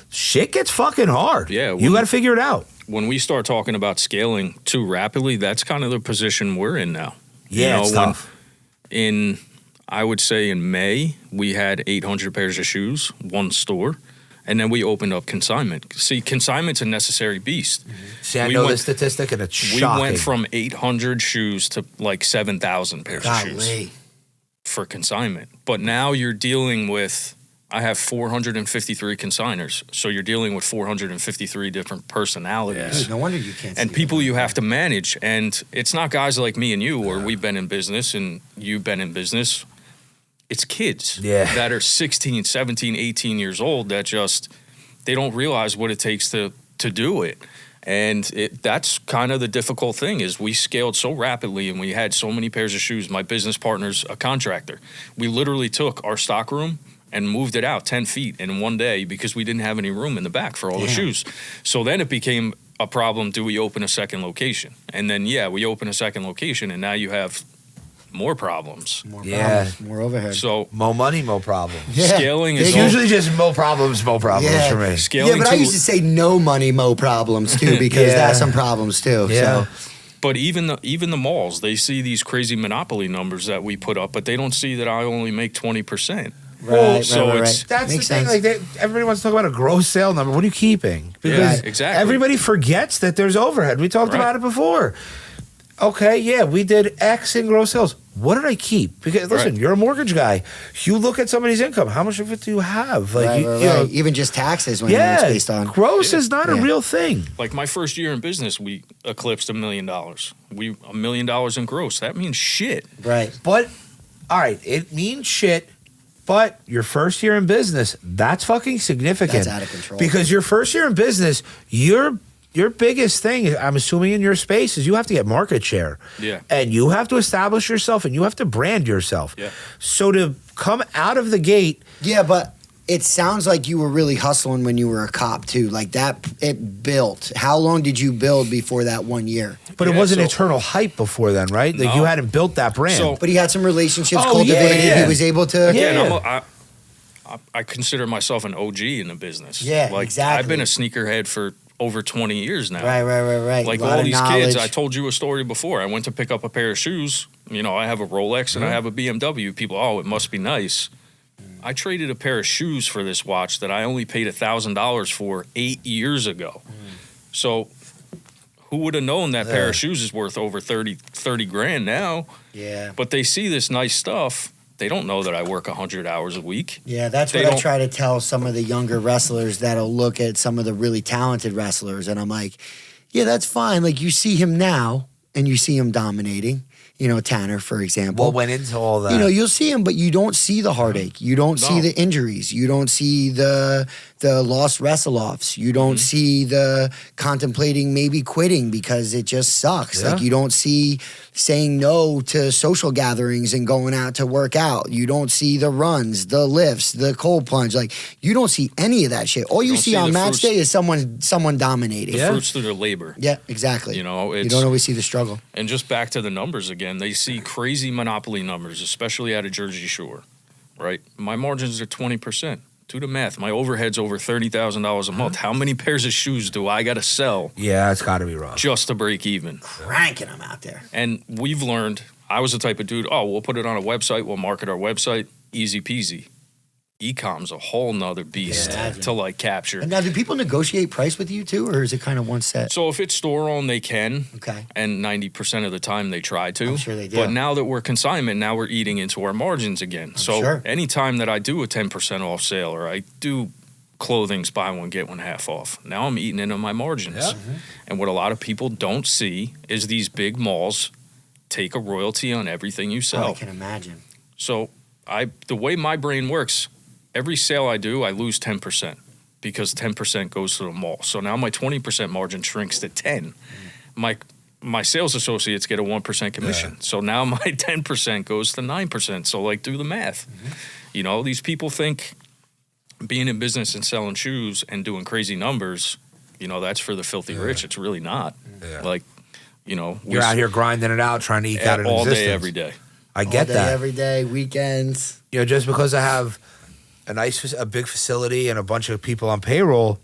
Shit gets fucking hard. Yeah. You got to figure it out. When we start talking about scaling too rapidly, that's kind of the position we're in now. Yeah, it's tough. I would say in May, we had 800 pairs of shoes, 1 store, and then we opened up consignment. See, consignment's a necessary beast. See, I know the statistic, and it's We shocking. went from 800 shoes to like 7,000 pairs of shoes for consignment. But now you're dealing with, I have 453 consigners, so you're dealing with 453 different personalities. No wonder you can't. And people you have to manage. And it's not guys like me and you, or we've been in business and you've been in business. It's kids that are 16, 17, 18 years old that they don't realize what it takes to do it. And that's kind of the difficult thing is we scaled so rapidly and we had so many pairs of shoes. My business partner's a contractor. We literally took our stock room and moved it out 10 feet in one day because we didn't have any room in the back for all the shoes. So then it became a problem. Do we open a second location? And then, we open a second location and now you have more problems. More problems, more overhead. So more money, more problems. Yeah. Scaling is It's usually just more problems for me. Scaling but I used to say no money, mo problems too, because that's some problems too. Yeah. So. But even the malls, they see these crazy monopoly numbers that we put up, but they don't see that I only make 20%. Right, so right. That's Makes the thing. sense. Like everybody wants to talk about a gross sale number. What are you keeping? Because exactly. everybody forgets that there's overhead. We talked about it before. Okay, we did X in gross sales. What did I keep? Because listen, you're a mortgage guy. You look at somebody's income. How much of it do you have? Like, you know, even just taxes when it's based on gross is not a real thing. Like my first year in business, we eclipsed $1 million. $1 million in gross. That means shit. Right. But all right, it means shit. But your first year in business, that's fucking significant. That's out of control. Because your first year in business, your biggest thing, I'm assuming in your space, is you have to get market share. Yeah. And you have to establish yourself and you have to brand yourself. Yeah. So to come out of the gate. Yeah, but it sounds like you were really hustling when you were a cop too. Like that, it built. How long did you build before that 1 year? But it wasn't Eternalhype before then, right? Like you hadn't built that brand. But he had some relationships cultivated. Yeah. He was able to. Again, I consider myself an OG in the business. Yeah, like, exactly. I've been a sneakerhead for over 20 years now. Right. Like all these kids, I told you a story before. I went to pick up a pair of shoes. You know, I have a Rolex and I have a BMW. People, it must be nice. I traded a pair of shoes for this watch that I only paid $1,000 for 8 years ago. So who would have known that pair of shoes is worth over 30 grand now? Yeah. But they see this nice stuff. They don't know that I work 100 hours a week. Yeah, that's what I try to tell some of the younger wrestlers that'll look at some of the really talented wrestlers. And I'm like, yeah, that's fine. Like, you see him now and you see him dominating. You know, Tanner, for example. What went into all that? You know, you'll see him, but you don't see the heartache. You don't see the injuries. You don't see the lost wrestle-offs. You don't see the contemplating maybe quitting because it just sucks. Yeah. Like, you don't see saying no to social gatherings and going out to work out. You don't see the runs, the lifts, the cold plunge. Like, you don't see any of that shit. All you see on match day is someone dominating. The fruits through their labor. Yeah, exactly. You know, you don't always see the struggle. And just back to the numbers again, they see crazy monopoly numbers, especially out of Jersey Shore, right? My margins are 20%. Do the math. My overhead's over $30,000 a month. How many pairs of shoes do I got to sell? Yeah, it's got to be rough. Just to break even. Cranking them out there. And we've learned, I was the type of dude, we'll put it on a website, we'll market our website, easy peasy. E-com's a whole nother beast to like capture. And now, do people negotiate price with you too, or is it kind of one set? So if it's store owned, they can. Okay. And 90% of the time they try to. I'm sure they do. But now that we're consignment, now we're eating into our margins again. Anytime that I do a 10% off sale or I do clothing's buy one, get one half off, now I'm eating into my margins. Yeah. And what a lot of people don't see is these big malls take a royalty on everything you sell. I can imagine. So the way my brain works, every sale I do, I lose 10% because 10% goes to the mall. So now my 20% margin shrinks to 10. My sales associates get a 1% commission. Yeah. So now my 10% goes to 9%. So like, do the math. You know, these people think being in business and selling shoes and doing crazy numbers, you know, that's for the filthy rich. It's really not. Yeah. Like, you know, you're out here grinding it out, trying to eke out an all existence. day, every day. I get that. Every day, weekends. You know, just because I have a big facility and a bunch of people on payroll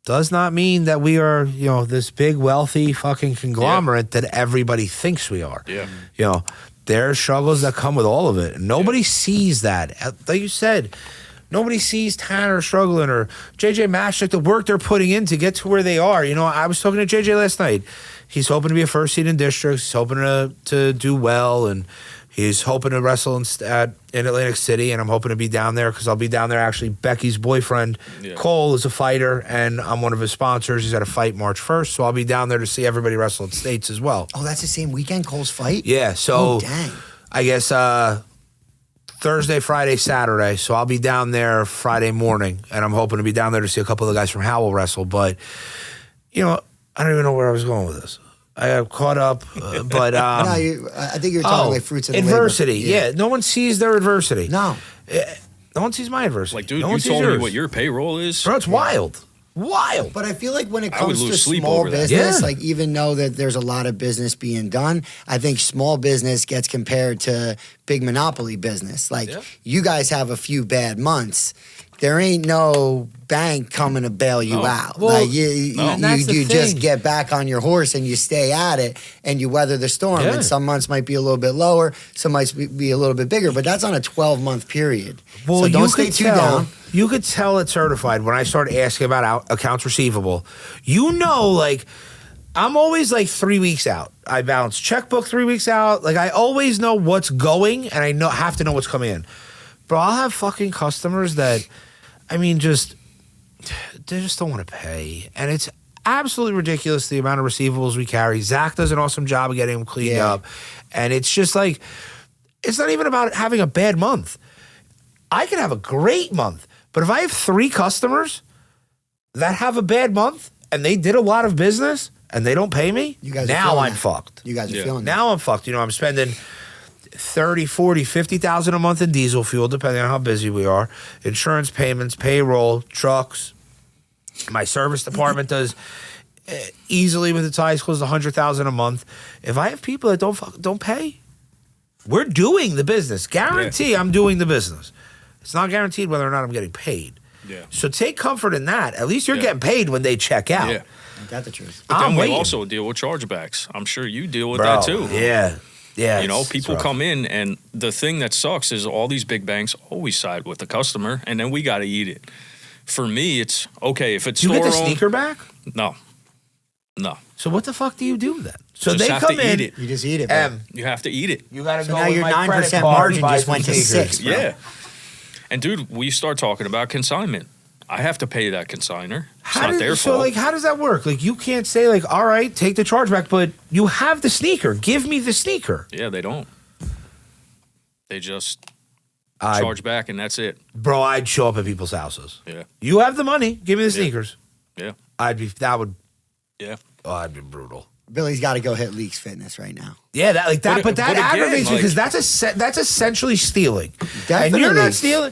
does not mean that we are, you know, this big wealthy fucking conglomerate that everybody thinks we are. Yeah. You know, there are struggles that come with all of it. And nobody sees that. Like you said, nobody sees Tanner struggling or JJ Mashik, the work they're putting in to get to where they are. You know, I was talking to JJ last night. He's hoping to be a first seed in districts. He's hoping to do well, and he's hoping to wrestle in Atlantic City, and I'm hoping to be down there because I'll be down there. Actually, Becky's boyfriend, Cole, is a fighter, and I'm one of his sponsors. He's at a fight March 1st, so I'll be down there to see everybody wrestle in States as well. Oh, that's the same weekend, Cole's fight? Yeah, so dang. I guess Thursday, Friday, Saturday, so I'll be down there Friday morning, and I'm hoping to be down there to see a couple of the guys from Howell wrestle, but, you know, I don't even know where I was going with this. I got caught up, but I think you're talking like fruits of the adversity. Labor. Yeah, no one sees their adversity. No one sees my adversity. Like, dude, you told me what your payroll is, bro. It's wild. But I feel like when it comes to small business, like even though that there's a lot of business being done, I think small business gets compared to big monopoly business. Like you guys have a few bad months. There ain't no bank coming to bail you out. Well, like you just get back on your horse and you stay at it and you weather the storm. And some months might be a little bit lower, some might be a little bit bigger, but that's on a 12-month period. Well, so don't stay too down. You could tell it's certified when I started asking about accounts receivable. You know, like, I'm always like 3 weeks out. I bounce checkbook 3 weeks out. Like, I always know what's going and I have to know what's coming in. Bro, I'll have fucking customers that, I mean, they just don't want to pay. And it's absolutely ridiculous the amount of receivables we carry. Zach does an awesome job of getting them cleaned up. And it's just like, it's not even about having a bad month. I can have a great month. But if I have 3 customers that have a bad month and they did a lot of business and they don't pay me, now I'm fucked. You guys are feeling now I'm fucked. You know, I'm spending 30, 40, 50,000 a month in diesel fuel, depending on how busy we are. Insurance payments, payroll, trucks. My service department does easily with its eyes closed 100,000 a month. If I have people that don't pay, we're doing the business. Guarantee I'm doing the business. It's not guaranteed whether or not I'm getting paid. Yeah. So take comfort in that. At least you're getting paid when they check out. Yeah. Ain't that the truth? But then we also deal with chargebacks. I'm sure you deal with that too. Yeah. Yeah. You know, people come in, and the thing that sucks is all these big banks always side with the customer, and then we got to eat it. For me, it's okay if it's you store get the owned. sneaker back? No. So what the fuck do you do then? So Just they have come to in. eat it. You just eat it, bro. You have to eat it. You got to So go now with your my 9% credit card margin and buy just some went to sneakers. 6, bro. Yeah. And dude, we start talking about consignment. I have to pay that consigner. It's not their fault. So like, how does that work? Like, you can't say like, all right, take the charge back, but you have the sneaker. Give me the sneaker. Yeah, they don't. They just charge back, and that's it. Bro, I'd show up at people's houses. Yeah. You have the money. Give me the sneakers. Yeah. Yeah. Oh, I'd be brutal. Billy's got to go hit Leaks Fitness right now. Yeah, that like that, but that again, aggravates me because like- that's essentially stealing. Definitely. And you're not stealing.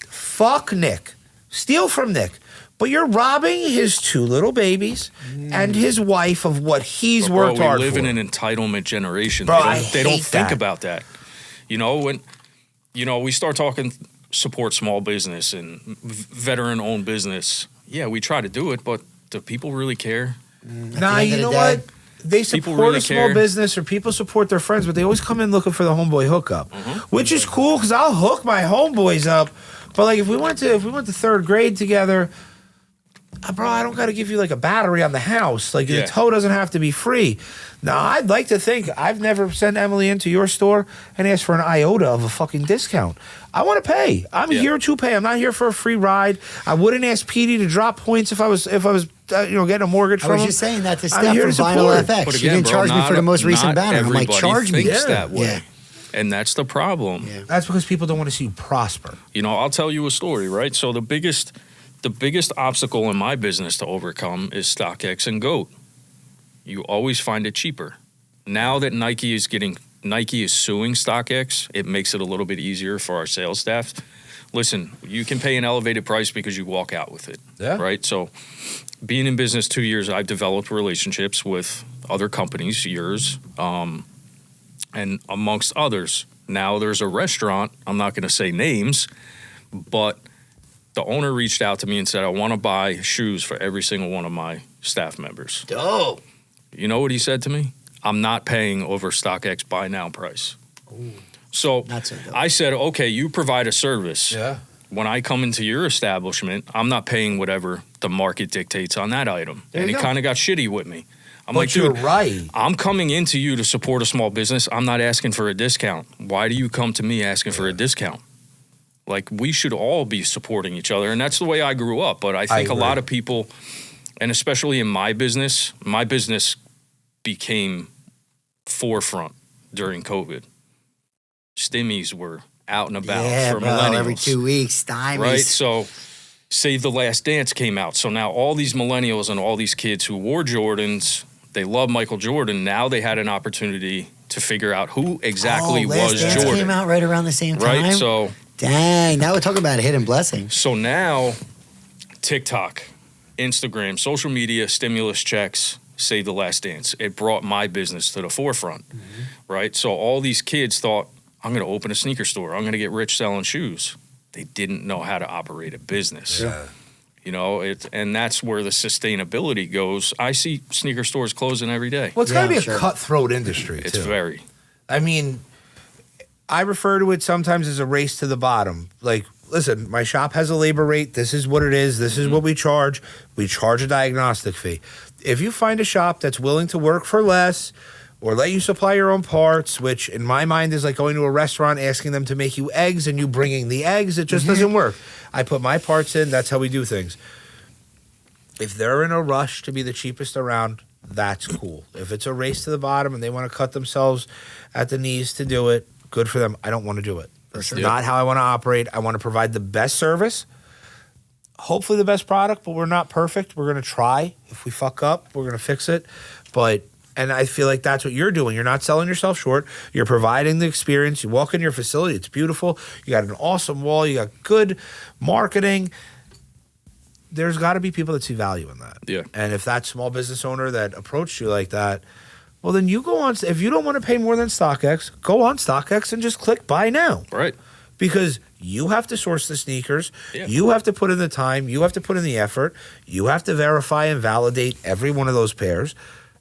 Fuck Nick. Steal from Nick. But you're robbing his 2 little babies and his wife of what he's worked hard for. We live in an entitlement generation. Bro, They don't hate think that. about that. You know, when we start talking support small business and veteran-owned business, yeah, we try to do it, but do people really care? Nah, end you of know the what? day, They people support really a small care. business or people support their friends, but they always come in looking for the homeboy hookup, which is cool because I'll hook my homeboys up. But like, if we went to 3rd grade together, bro, I don't got to give you like a battery on the house. Like the tow doesn't have to be free. Now, I'd like to think I've never sent Emily into your store and asked for an iota of a fucking discount. I want to pay. I'm here to pay. I'm not here for a free ride. I wouldn't ask Petey to drop points if I was getting a mortgage from him. I was just saying that to I'm Steph here from to support. Vinyl FX. But She again, didn't charge me for the most recent banner. I'm like, charge me. Thinks that way. Yeah. And that's the problem. Yeah. That's because people don't want to see you prosper. You know, I'll tell you a story, right? So the biggest obstacle in my business to overcome is StockX and GOAT. You always find it cheaper. Now that Nike is suing StockX, it makes it a little bit easier for our sales staff. Listen, you can pay an elevated price because you walk out with it, right? So being in business 2 years, I've developed relationships with other companies, yours, and amongst others. Now there's a restaurant, I'm not going to say names, but the owner reached out to me and said, I want to buy shoes for every single one of my staff members. Dope. You know what he said to me? I'm not paying over StockX buy now price. Ooh. So Not so dope. I said, okay, you provide a service. Yeah. When I come into your establishment, I'm not paying whatever the market dictates on that item. There And you he go. kind of got shitty with me. I'm But like, you're dude, right. I'm coming into you to support a small business. I'm not asking for a discount. Why do you come to me asking for a discount? Like, we should all be supporting each other. And that's the way I grew up. But I think a lot of people, and especially in my business became forefront during COVID. Stimmies were out and about for bro, millennials. every 2 weeks, stymies. Right? So Save the Last Dance came out. So now all these millennials and all these kids who wore Jordans, they love Michael Jordan. Now they had an opportunity to figure out who exactly Last was Dance Jordan. came out right around the same time. Right? So Dang, now we're talking about a hidden blessing. So now, TikTok, Instagram, social media, stimulus checks, Save the Last Dance. It brought my business to the forefront, right? So all these kids thought, I'm going to open a sneaker store. I'm going to get rich selling shoes. They didn't know how to operate a business. Yeah. You know, and that's where the sustainability goes. I see sneaker stores closing every day. Well, it's got to be a sure. cutthroat industry, It's too. very. I mean, I refer to it sometimes as a race to the bottom. Like, listen, my shop has a labor rate. This is what it is. This is what we charge. We charge a diagnostic fee. If you find a shop that's willing to work for less or let you supply your own parts, which in my mind is like going to a restaurant, asking them to make you eggs and you bringing the eggs, it just doesn't work. I put my parts in. That's how we do things. If they're in a rush to be the cheapest around, that's cool. If it's a race to the bottom and they want to cut themselves at the knees to do it, good for them. I don't want to do it. That's not how I want to operate. I want to provide the best service, hopefully the best product, but we're not perfect. We're going to try. If we fuck up, we're going to fix it. But And I feel like that's what you're doing. You're not selling yourself short. You're providing the experience. You walk in your facility. It's beautiful. You got an awesome wall. You got good marketing. There's got to be people that see value in that. Yeah. And if that small business owner that approached you like that, well, then you go on. If you don't want to pay more than StockX, go on StockX and just click buy now. Right. Because you have to source the sneakers. Yeah. You have to put in the time. You have to put in the effort. You have to verify and validate every one of those pairs.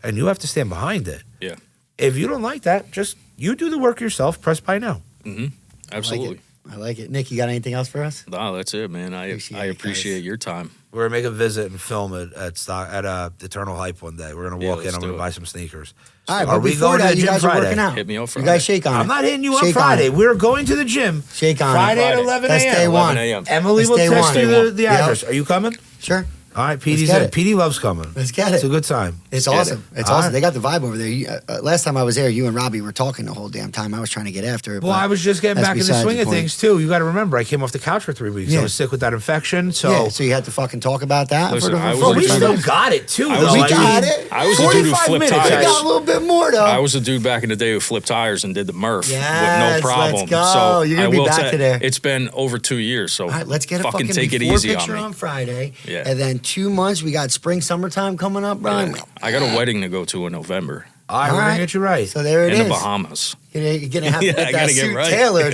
And you have to stand behind it. Yeah. If you don't like that, just you do the work yourself. Press buy now. Mm-hmm. Absolutely. I like it. Nick, you got anything else for us? No, that's it, man. I appreciate your time. We're gonna make a visit and film it at Eternalhype one day. We're gonna walk in. I'm gonna buy some sneakers. All right, are but we before going to that, the you gym guys Friday? are working out. Hit me up You Friday. guys shake on it. I'm not hitting you up Shake on Friday. it. We're going to the gym. Shake on Friday it. at 11 That's day a.m. one. 11 a.m. Emily That's will day text one. you the Yep. address. Are you coming? Sure. All right, Petey's get in. it. Petey loves coming. Let's get it. It's a good time. It's Get awesome. it. It's All awesome. right. They got the vibe over there. Last time I was there, you and Robbie were talking the whole damn time. I was trying to get after it. Well, but I was just getting that's back in the besides swing the of point. things too. You got to remember, I came off the couch for 3 weeks. Yeah. I was sick with that infection. So, Yeah, so you had to fucking talk about that. Listen, for I was well, a we dude- still got it too. I though. was a We I dude- got mean, it. I was a dude who 45 flipped minutes, We tires. got a little bit more though. I was a dude back in the day who flipped tires and did the Murph Yes, with no problem. let's go. So You're gonna I be will back say, to there. It's been over 2 years, so All right, let's get a fucking take it before easy picture on me. on Friday. Yeah. And then 2 months, we got spring, summertime coming up, Brian. Yeah. I got a wedding to go to in November all right, we're All gonna right. get you right. So there it in is. the Bahamas. You're gonna have to Yeah, get I that gotta get suit right. tailored.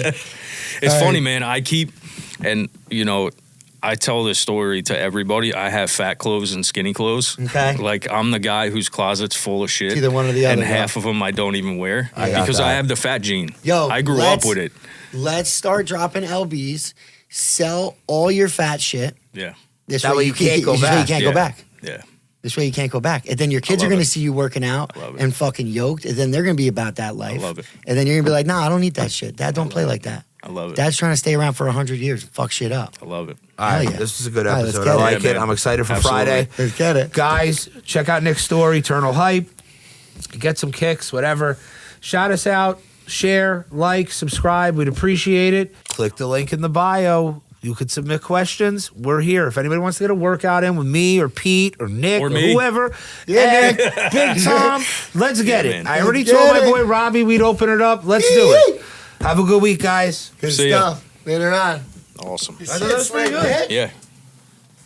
It's All funny, right. man. I keep, and I tell this story to everybody. I have fat clothes and skinny clothes. Okay. Like I'm the guy whose closet's full of shit. It's either one or the other, and bro. half of them I don't even wear I got because that. I have the fat gene. Yo, I grew up with it. Let's start dropping LBs. Sell all your fat shit. Yeah, This That way you can't go this way back. you can't Yeah. go back. yeah. This way you can't go back. And then your kids are love going to it. see you working out Love it. and fucking yoked. And then they're going to be about that life. love it. And then you're going to be like, nah, I don't need that shit. Dad, don't play like that. I love it. Dad's trying to stay around for 100 years and fuck shit up. I love it. All right, Hell yeah. this is a good All right, let's episode. get I it. like Yeah, it. man. I'm excited for Absolutely. Friday. Let's get it. Guys, check out Nick's story, Eternal Hype. Get some kicks, whatever. Shout us out, share, like, subscribe. We'd appreciate it. Click the link in the bio. You could submit questions. We're here. If anybody wants to get a workout in with me or Pete or Nick Or or, me. whoever, Yeah. Nick, Big Tom, let's get Yeah, it. man. I already Let's told get my it. boy Robbie we'd open it up. Let's do it. Have a good week, guys. Good See ya. stuff. Later on. Awesome. I thought that was pretty good. Yeah.